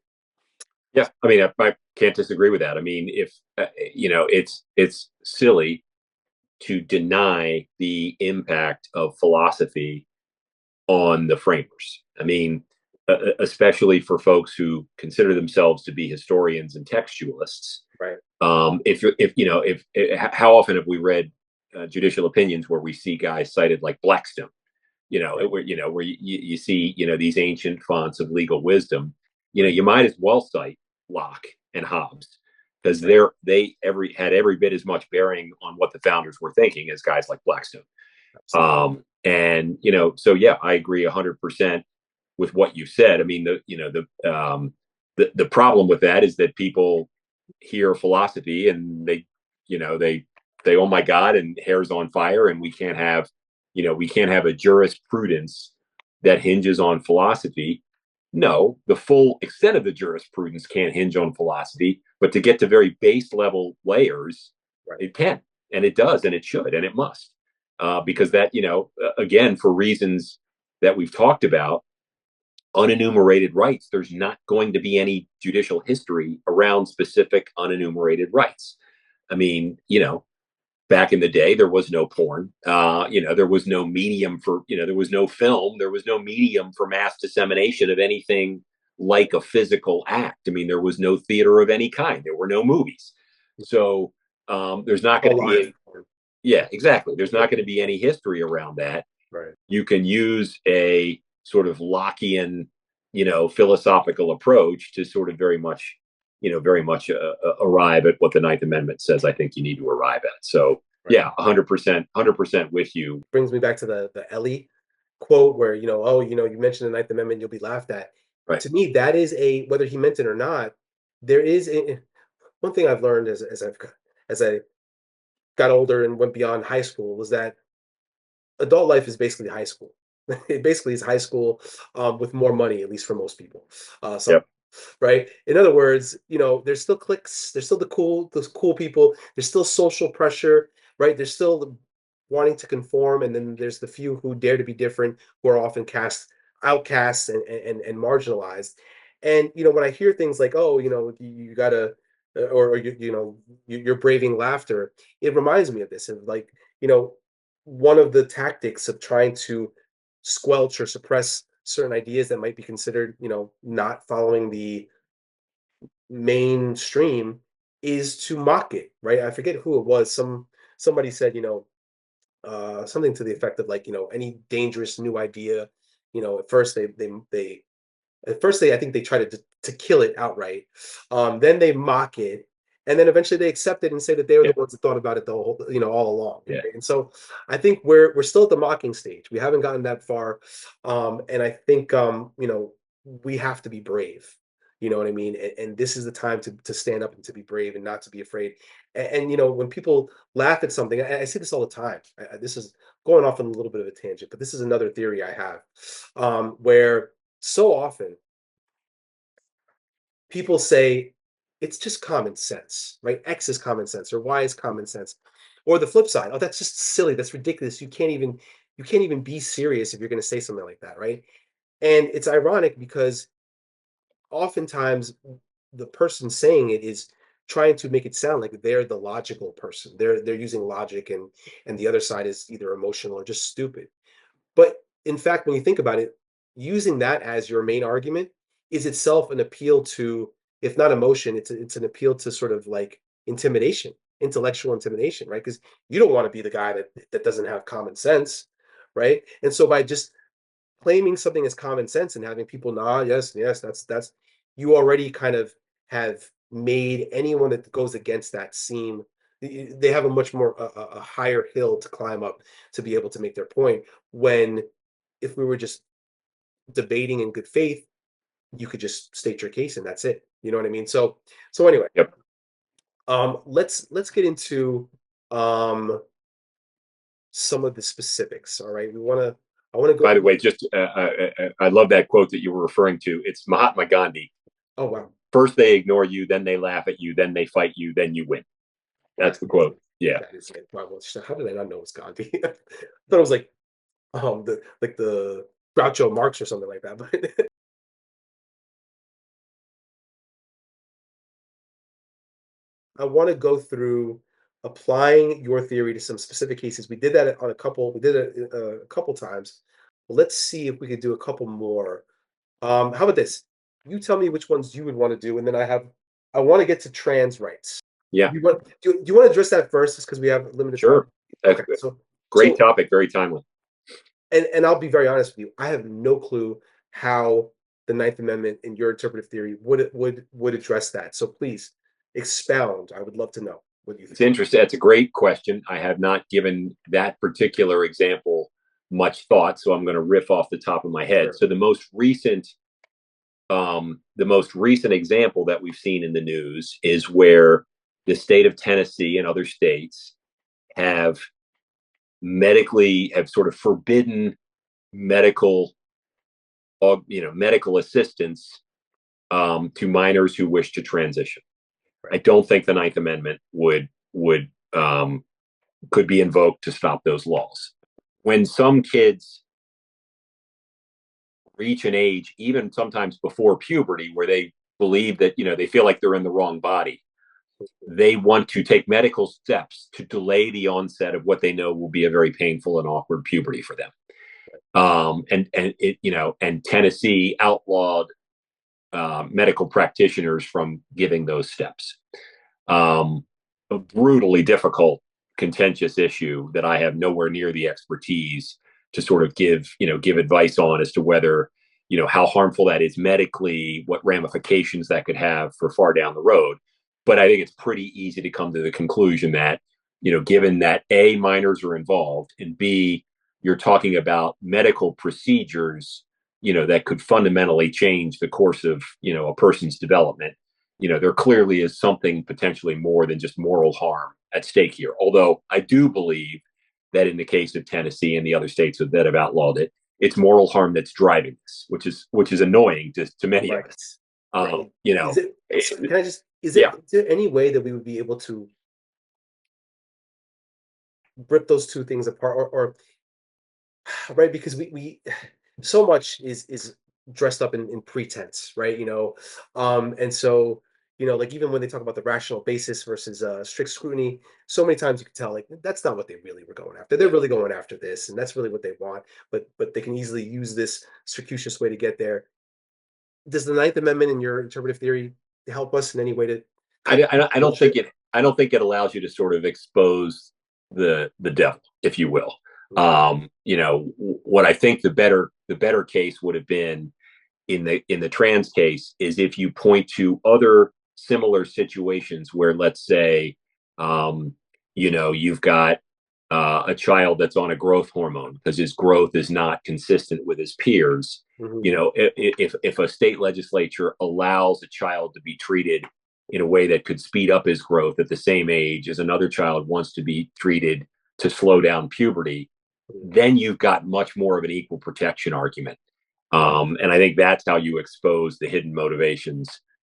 Yeah, I mean, I can't disagree with that. I mean, if it's silly to deny the impact of philosophy on the framers. I mean, especially for folks who consider themselves to be historians and textualists. Right. If how often have we read judicial opinions where we see guys cited like Blackstone? Right. Where you see these ancient fonts of legal wisdom. You might as well cite Locke and Hobbes, because Right. they had every bit as much bearing on what the founders were thinking as guys like Blackstone. Absolutely. And so yeah, I agree 100% with what you said. I mean, the problem with that is that people hear philosophy and they oh my god, and hair's on fire, and we can't have a jurisprudence that hinges on philosophy. No, the full extent of the jurisprudence can't hinge on philosophy, but to get to very base level layers, Right. it can, and it does, and it should, and it must, because that, again, for reasons that we've talked about, unenumerated rights, there's not going to be any judicial history around specific unenumerated rights. I mean, back in the day, there was no porn. There was no medium for, there was no film. There was no medium for mass dissemination of anything like a physical act. I mean, there was no theater of any kind. There were no movies. So There's not going to be alive any, form. yeah, exactly. There's not going to be any history around that. Right. You can use a sort of Lockean, philosophical approach to sort of very much arrive at what the Ninth Amendment says. I think you need to arrive at. So Right. yeah, 100% with you. Brings me back to the Ellie quote where, oh, you mentioned the Ninth Amendment, you'll be laughed at. Right. To me, that is whether he meant it or not, there is one thing I've learned as I got older and went beyond high school was that adult life is basically high school. It basically is high school with more money, at least for most people. Some Yep. right? In other words, there's still cliques, there's still those cool people, there's still social pressure, right? There's still the wanting to conform, and then there's the few who dare to be different, who are often outcasts and marginalized. And when I hear things like, "Oh, you gotta," or you're braving laughter, it reminds me of this, of like, you know, one of the tactics of trying to squelch or suppress certain ideas that might be considered, not following the mainstream is to mock it, right? I forget who it was. Somebody said, something to the effect of like, any dangerous new idea, at first I think they try to kill it outright. Then they mock it, and then eventually they accept it and say that they were Yeah. the ones that thought about it the whole, all along. Yeah. Right? And so I think we're still at the mocking stage. We haven't gotten that far, and I think we have to be brave. You know what I mean? And this is the time to stand up and to be brave and not to be afraid. And when people laugh at something, I see this all the time. This is going off on a little bit of a tangent, but this is another theory I have, where so often people say it's just common sense, right? X is common sense or Y is common sense. Or the flip side, oh, that's just silly. That's ridiculous. You can't even be serious if you're going to say something like that, right? And it's ironic because oftentimes the person saying it is trying to make it sound like they're the logical person. They're using logic, and the other side is either emotional or just stupid. But in fact, when you think about it, using that as your main argument is itself an appeal to, if not emotion, it's an appeal to sort of like intimidation, intellectual intimidation, right? Because you don't want to be the guy that doesn't have common sense, right? And so by just claiming something as common sense and having people nod, yes, yes, that's you already kind of have made anyone that goes against that seem they have a much more a higher hill to climb up to be able to make their point. When if we were just debating in good faith, you could just state your case and that's it. You know what I mean? So anyway, Yep. let's get into um some of the specifics. All right, I want to By go. the way, just I love that quote that you were referring to. It's Mahatma Gandhi. Oh wow. First they ignore you, then they laugh at you, then they fight you, then you win. That That's the is quote. Yeah. that is it. Wow, well, how did I not know it was Gandhi? I thought it was like the Groucho Marx or something like that. But I want to go through applying your theory to some specific cases. We did that on a couple. We did it a couple times. Let's see if we could do a couple more. How about this? You tell me which ones you would want to do, and then I want to get to trans rights. Yeah. Do you want to address that first, just because we have limited time? Sure. That's Okay, good. so Great so topic. Very timely. and I'll be very honest with you. I have no clue how the Ninth Amendment in your interpretive theory would address that. So please expound. I would love to know what you think. It's interesting. That's a great question. I have not given that particular example much thought, so I'm going to riff off the top of my head. Sure. So the most recent example that we've seen in the news is where the state of Tennessee and other states have have sort of forbidden medical medical assistance to minors who wish to transition. I Right. don't think the Ninth Amendment would um, could be invoked to stop those laws. When some kids reach an age, even sometimes before puberty, where they believe that they feel like they're in the wrong body, they want to take medical steps to delay the onset of what they know will be a very painful and awkward puberty for them. And Tennessee outlawed medical practitioners from giving those steps. Um, a brutally difficult, contentious issue that I have nowhere near the expertise to sort of give advice on as to whether, how harmful that is medically, what ramifications that could have for far down the road. But I think it's pretty easy to come to the conclusion that, given that A, minors are involved, and B, you're talking about medical procedures, that could fundamentally change the course of, a person's development. There clearly is something potentially more than just moral harm at stake here. Although I do believe that in the case of Tennessee and the other states that have outlawed it, it's moral harm that's driving this, which is annoying to many of Right. us. Right. Is it, so It, can I just, yeah. is there any way that we would be able to rip those two things apart, or right? Because we so much is dressed up in pretense, right? And so, like, even when they talk about the rational basis versus strict scrutiny, so many times you can tell, like, that's not what they really were going after. They're really going after this, and that's really what they want. But they can easily use this circuitous way to get there. Does the Ninth Amendment in your interpretive theory help us in any way to cut I don't think bullshit? it allows you to sort of expose the devil, if you will. Okay. What I think the better case would have been in the trans case is if you point to other similar situations where, let's say, you've got a child that's on a growth hormone because his growth is not consistent with his peers. Hmm. If a state legislature allows a child to be treated in a way that could speed up his growth at the same age as another child wants to be treated to slow down puberty, then you've got much more of an equal protection argument. And I think that's how you expose the hidden motivations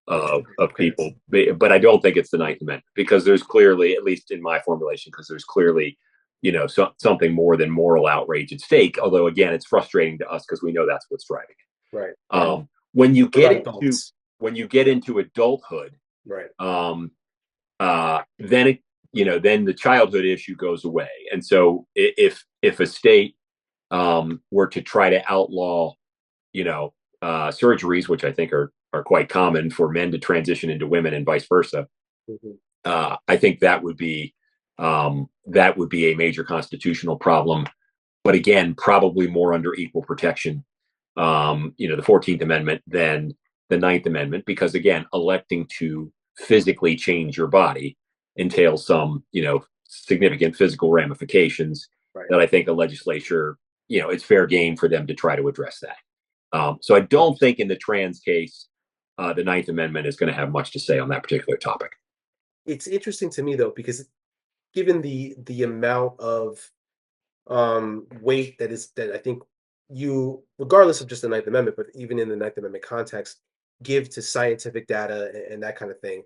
of Okay. people. But I don't think it's the Ninth Amendment because there's clearly, at least in my formulation, because there's clearly, something more than moral outrage at stake. Although again, it's frustrating to us because we know that's what's driving Right. it. When you What get about into adults? when you get into adulthood, Right. um, then the childhood issue goes away. And so if a state were to try to outlaw, surgeries, which I think are quite common for men to transition into women and vice versa, Mhm. I think that would be a major constitutional problem. But again, probably more under equal protection, the 14th Amendment than the Ninth Amendment, because again, electing to physically change your body entails some, significant physical ramifications Right. that I think a legislature, it's fair game for them to try to address that. So I don't think in the trans case, the Ninth Amendment is going to have much to say on that particular topic. It's interesting to me though, because given the amount of weight that I think you, regardless of just the Ninth Amendment, but even in the Ninth Amendment context, give to scientific data and that kind of thing,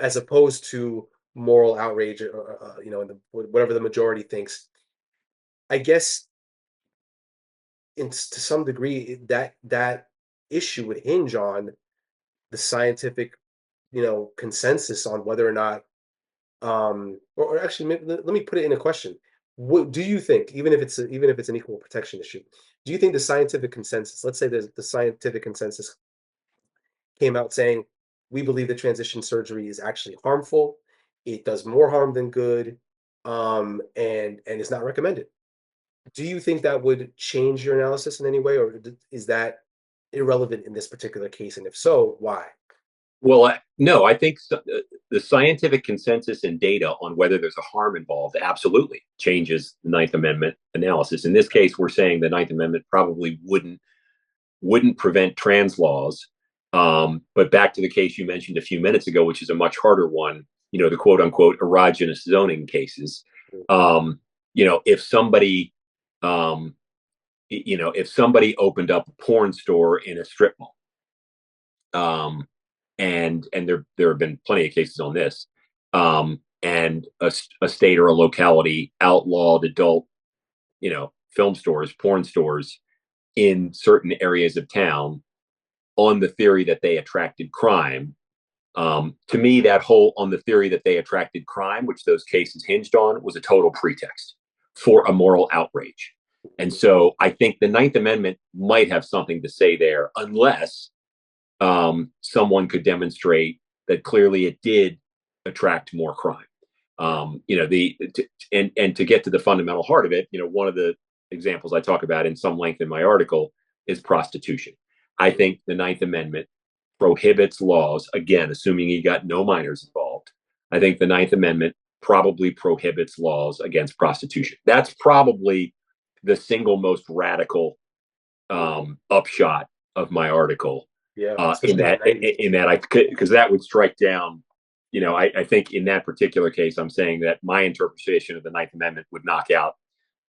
as opposed to moral outrage, or and whatever the majority thinks. I guess to some degree that issue would hinge on the scientific, consensus on whether or not, or actually, let me put it in a question. What do you think, even if it's an equal protection issue, do you think the scientific consensus, let's say the scientific consensus came out saying we believe that transition surgery is actually harmful, it does more harm than good, and is not recommended? Do you think that would change your analysis in any way, or is that irrelevant in this particular case? And if so, why? Well, no, I think the scientific consensus and data on whether there's a harm involved absolutely changes the Ninth Amendment analysis. In this case, we're saying the Ninth Amendment probably wouldn't prevent trans laws. But back to the case you mentioned a few minutes ago, which is a much harder one, the quote unquote erogenous zoning cases. Mm. If somebody, if somebody opened up a porn store in a strip mall, um, and there have been plenty of cases on this, and a state or a locality outlawed adult, film stores, porn stores in certain areas of town on the theory that they attracted crime. To me, that whole on the theory that they attracted crime, which those cases hinged on, was a total pretext for a moral outrage. And so I think the Ninth Amendment might have something to say there, unless someone could demonstrate that clearly it did attract more crime. And to get to the fundamental heart of it, one of the examples I talk about in some length in my article is prostitution. I think the Ninth Amendment prohibits laws, again, assuming you got no minors involved. I think the Ninth Amendment probably prohibits laws against prostitution. That's probably the single most radical upshot of my article. Yeah, In especially in that, the 90s. because that would strike down. I think in that particular case, I'm saying that my interpretation of the Ninth Amendment would knock out,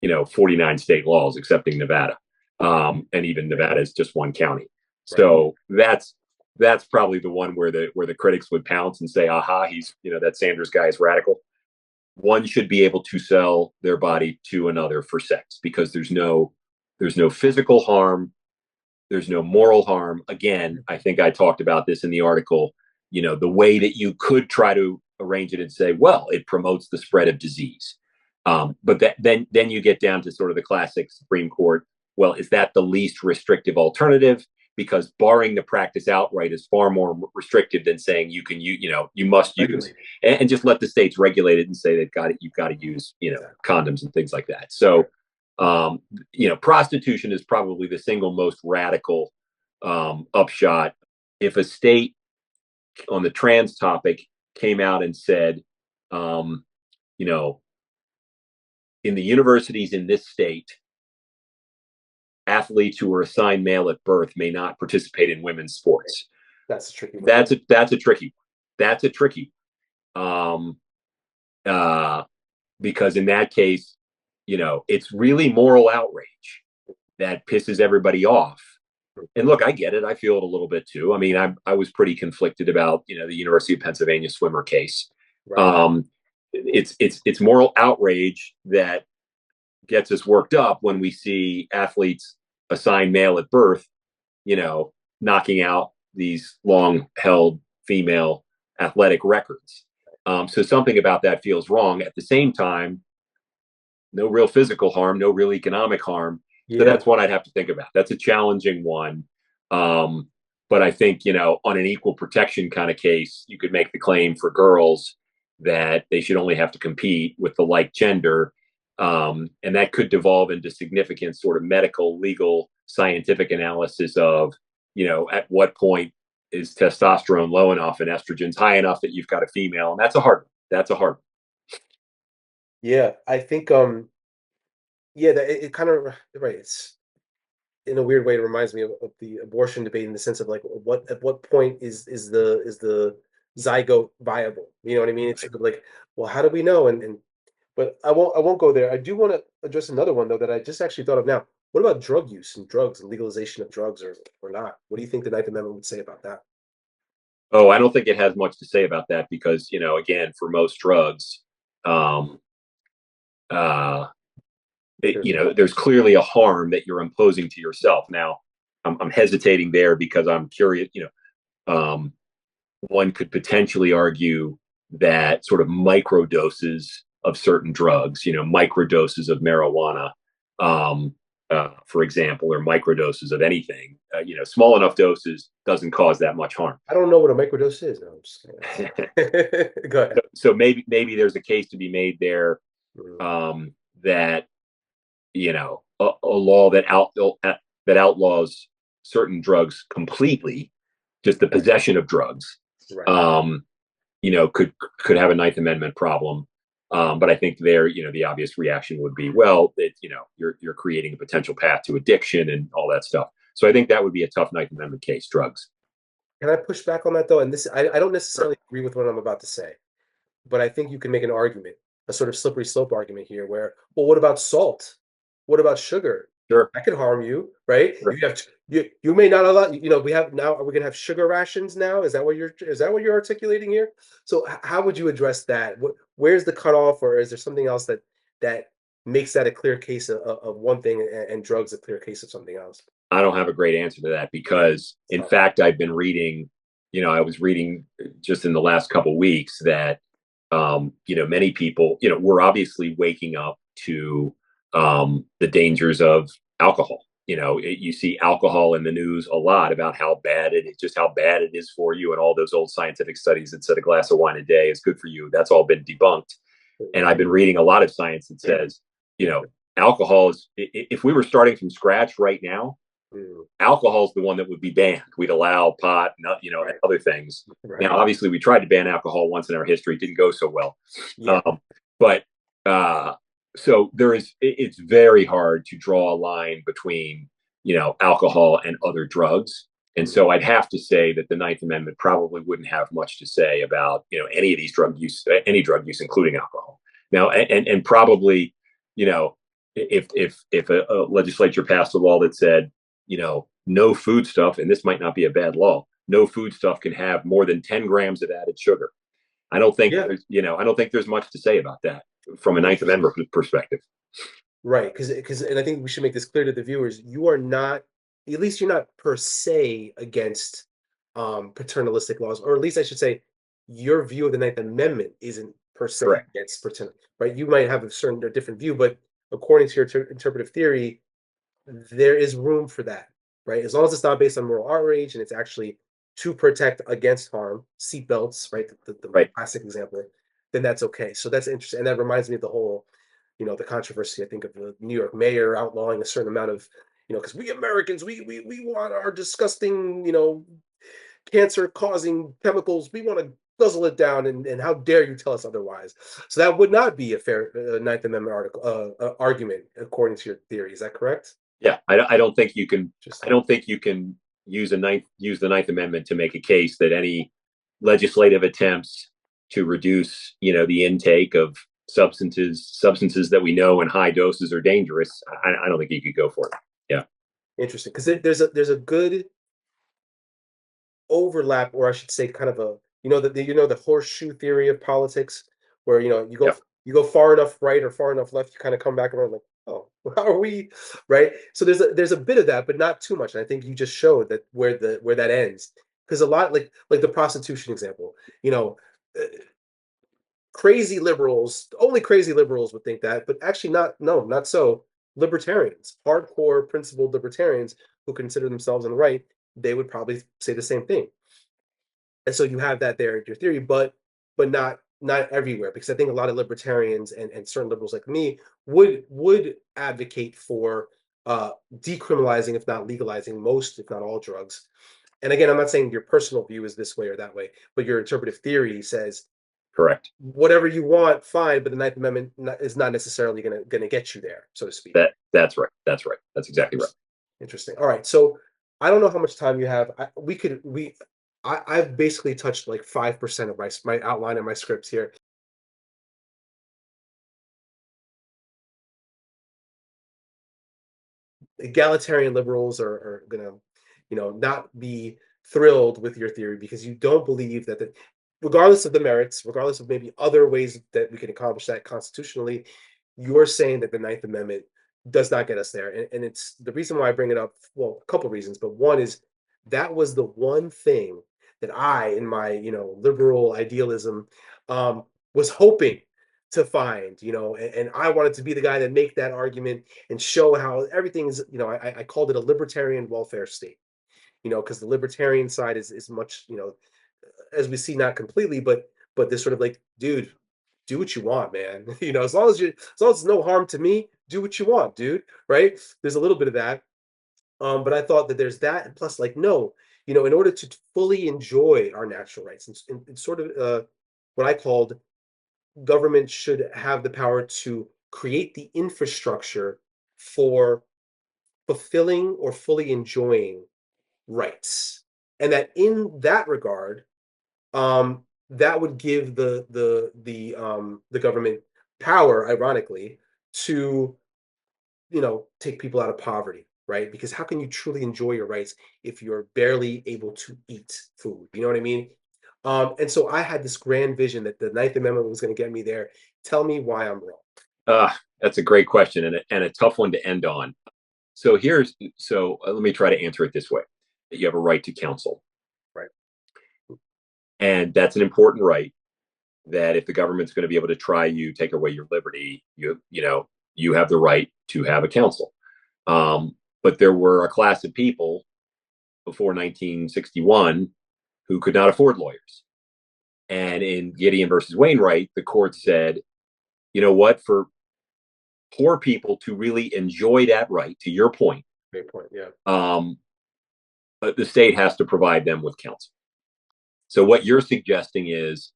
49 state laws, excepting Nevada, and even Nevada is just one county. Right. So that's probably the one where the critics would pounce and say, "Aha, he's that Sanders guy is radical." One should be able to sell their body to another for sex because there's no physical harm, there's no moral harm. Again, I think I talked about this in the article. The way that you could try to arrange it and say, well, it promotes the spread of disease. But then you get down to sort of the classic Supreme Court. Well, is that the least restrictive alternative? Because barring the practice outright is far more restrictive than saying you must use and just let the states regulate it and say you've got to use condoms and things like that. So prostitution is probably the single most radical upshot. If a state on the trans topic came out and said, in the universities in this state, athletes who are assigned male at birth may not participate in women's sports. That's a tricky one. That's a tricky. That's a tricky. Because in that case, it's really moral outrage that pisses everybody off. And look, I get it. I feel it a little bit too. I mean, I was pretty conflicted about the University of Pennsylvania swimmer case. Right. It's moral outrage that gets us worked up when we see athletes assigned male at birth, knocking out these long-held female athletic records. So something about that feels wrong. At the same time, no real physical harm, no real economic harm. Yeah. So that's what I'd have to think about. That's a challenging one. But I think, on an equal protection kind of case, you could make the claim for girls that they should only have to compete with the like gender. And that could devolve into significant sort of medical, legal, scientific analysis of, at what point is testosterone low enough and estrogen's high enough that you've got a female. And that's a hard one. Yeah, I think it kind of right. It's in a weird way, it reminds me of the abortion debate in the sense of like at what point is the zygote viable? You know what I mean? It's sort of like, well, how do we know? But I won't go there. I do want to address another one though that I just actually thought of now. What about drug use and drugs and legalization of drugs or not? What do you think the Ninth Amendment would say about that? Oh, I don't think it has much to say about that because, again, for most drugs, there's clearly a harm that you're imposing to yourself. Now, I'm hesitating there because I'm curious. One could potentially argue that sort of micro doses of certain drugs, micro doses of marijuana, for example, or micro doses of anything, small enough doses doesn't cause that much harm. I don't know what a microdose is. No, I'm just kidding. Go ahead. So maybe there's a case to be made there that a law that outlaws certain drugs completely, just the possession of drugs, right. Could have a Ninth Amendment problem. But I think there, the obvious reaction would be, well, you're creating a potential path to addiction and all that stuff. So I think that would be a tough Ninth Amendment case, drugs. Can I push back on that though? And this, I don't necessarily agree with what I'm about to say, but I think you can make an argument, a sort of slippery slope argument here where, well, what about salt? What about sugar? Sure. That could harm you, right? Sure. You may not allow, we have now, are we gonna have sugar rations now? Is that what you're articulating here? So how would you address that? Where's the cutoff, or is there something else that makes that a clear case of one thing and drugs a clear case of something else? I don't have a great answer to that because, in fact, I've been reading, I was reading just in the last couple of weeks that, many people, we're obviously waking up to the dangers of alcohol. You see alcohol in the news a lot about how bad it is for you, and all those old scientific studies that said a glass of wine a day is good for you. That's all been debunked. And I've been reading a lot of science that says, you know, alcohol is, if we were starting from scratch right now, Mm, alcohol is the one that would be banned. We'd allow pot, and right, other things. Now, right. obviously, we tried to ban alcohol once in our history; it didn't go so well. Yeah, But so there is. It's very hard to draw a line between alcohol and other drugs. And mm, so I'd have to say that the Ninth Amendment probably wouldn't have much to say about any of these any drug use, including alcohol. Now, and probably if a legislature passed a law that said no food stuff, and this might not be a bad law, no food stuff can have more than 10 grams of added sugar. yeah. I don't think there's much to say about that from a Ninth Interesting. Amendment perspective. Right, because and I think we should make this clear to the viewers, you are not, at least you're not per se against paternalistic laws, or at least I should say your view of the Ninth Amendment isn't per se Correct. against paternal, right? You might have a different view, but according to your interpretive theory, there is room for that, right? As long as it's not based on moral outrage and it's actually to protect against harm, seatbelts, right? The Right. classic example, then that's okay. So that's interesting. And that reminds me of the whole, the controversy, I think, of the New York mayor outlawing a certain amount of, because we Americans, we want our disgusting, cancer causing chemicals, we want to guzzle it down, and how dare you tell us otherwise? So that would not be a fair Ninth Amendment argument, according to your theory. Is that correct? Yeah, I don't think you can. I Interesting. don't think you can use the Ninth Amendment to make a case that any legislative attempts to reduce, the intake of substances that we know in high doses are dangerous. I don't think you could go for it. Yeah. Interesting, because there's a good overlap, or I should say, kind of a, the horseshoe theory of politics, where Yep. you go far enough right or far enough left, you kind of come back around like, oh, how are we, right? So there's a bit of that, but not too much. And I think you just showed that where that ends, because a lot, like the prostitution example, uh, crazy liberals, only crazy liberals would think that, but actually not, no, not so. Libertarians, hardcore principled libertarians who consider themselves on the right, they would probably say the same thing. And so you have that there in your theory, but not everywhere, because I think a lot of libertarians and certain liberals like me would advocate for decriminalizing, if not legalizing, most, if not all, drugs. And again, I'm not saying your personal view is this way or that way, but your interpretive theory says Correct. whatever you want, fine, but the Ninth Amendment is not necessarily gonna get you there, so to speak. That's right. That's right. That's exactly right. Interesting. Interesting. All right. So I don't know how much time you have. I've basically touched like 5% of my outline and my scripts here. Egalitarian liberals are gonna, not be thrilled with your theory, because you don't believe that regardless of the merits, regardless of maybe other ways that we can accomplish that constitutionally, you're saying that the Ninth Amendment does not get us there. And it's the reason why I bring it up. Well, a couple of reasons, but one is that was the one thing that I, in my liberal idealism, was hoping to find, and I wanted to be the guy that make that argument and show how everything is, I called it a libertarian welfare state, because the libertarian side is much, as we see, not completely, but this sort of like, dude, do what you want, man. As long as it's no harm to me, do what you want, dude. Right? There's a little bit of that. But I thought that there's that, and plus, like, no, in order to fully enjoy our natural rights, and sort of what I called, government should have the power to create the infrastructure for fulfilling or fully enjoying rights. And that in that regard, that would give the government power, ironically, to take people out of poverty, right? Because how can you truly enjoy your rights if you're barely able to eat food? You know what I mean? And so I had this grand vision that the Ninth Amendment was going to get me there. Tell me why I'm wrong. That's a great question and a tough one to end on. So let me try to answer it this way: that you have a right to counsel, Right. and that's an important right. That if the government's going to be able to try you, take away your liberty, you have the right to have a counsel. But there were a class of people before 1961 who could not afford lawyers. And in Gideon versus Wainwright, the court said you know what, for poor people to really enjoy that right, to your point, Great point. Yeah. um, the state has to provide them with counsel. So what you're suggesting is,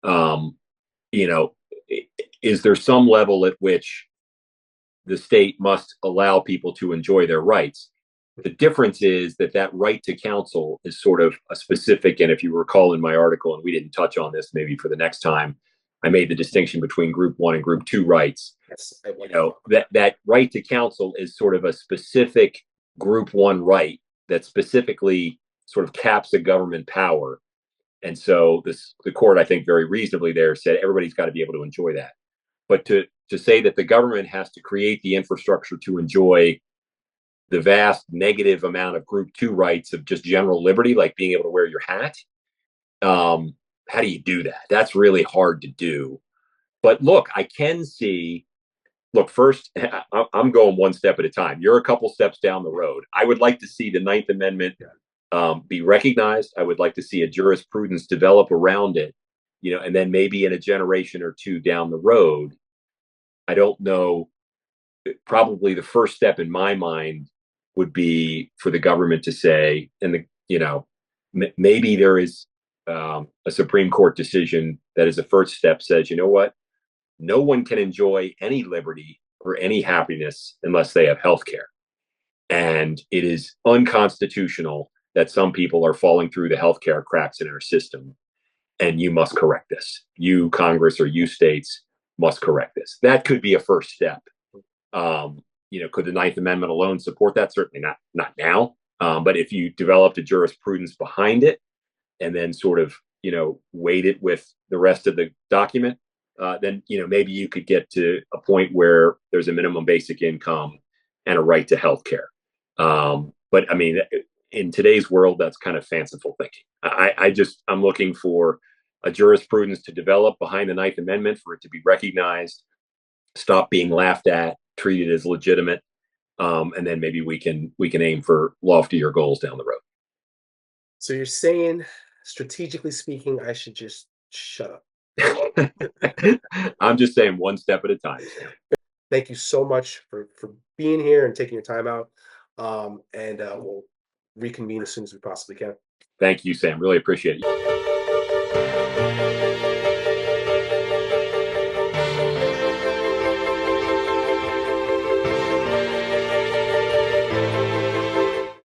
um, you know, is there some level at which the state must allow people to enjoy their rights? The difference is that that right to counsel is sort of a specific, and if you recall in my article, and we didn't touch on this, maybe for the next time, I made the distinction between group one and group two rights. Yes. I You want know, that right to counsel is sort of a specific group one right that specifically sort of caps the government power. And so the court, I think, very reasonably there said everybody's got to be able to enjoy that. But to say that the government has to create the infrastructure to enjoy the vast negative amount of group two rights of just general liberty, like being able to wear your hat, how do you do that? That's really hard to do. But look, I can see. Look, first, I'm going one step at a time. You're a couple steps down the road. I would like to see the Ninth Amendment be recognized. I would like to see a jurisprudence develop around it, and then maybe in a generation or two down the road, I don't know. Probably the first step in my mind would be for the government to say, and maybe there is a Supreme Court decision that is a first step says, you know what, no one can enjoy any liberty or any happiness unless they have health care. And it is unconstitutional that some people are falling through the healthcare cracks in our system. And you must correct this. You, Congress, or you states must correct this. That could be a first step. Could the Ninth Amendment alone support that? Certainly not now. But if you developed a jurisprudence behind it and then sort of, weight it with the rest of the document, then, maybe you could get to a point where there's a minimum basic income and a right to health care. But I mean, in today's world, that's kind of fanciful thinking. I'm looking for a jurisprudence to develop behind the Ninth Amendment for it to be recognized, stop being laughed at, treated as legitimate, and then maybe we can aim for loftier goals down the road. So you're saying, strategically speaking, I should just shut up. I'm just saying one step at a time, Sam. Thank you so much for being here and taking your time out. And we'll reconvene as soon as we possibly can. Thank you, Sam. Really appreciate it.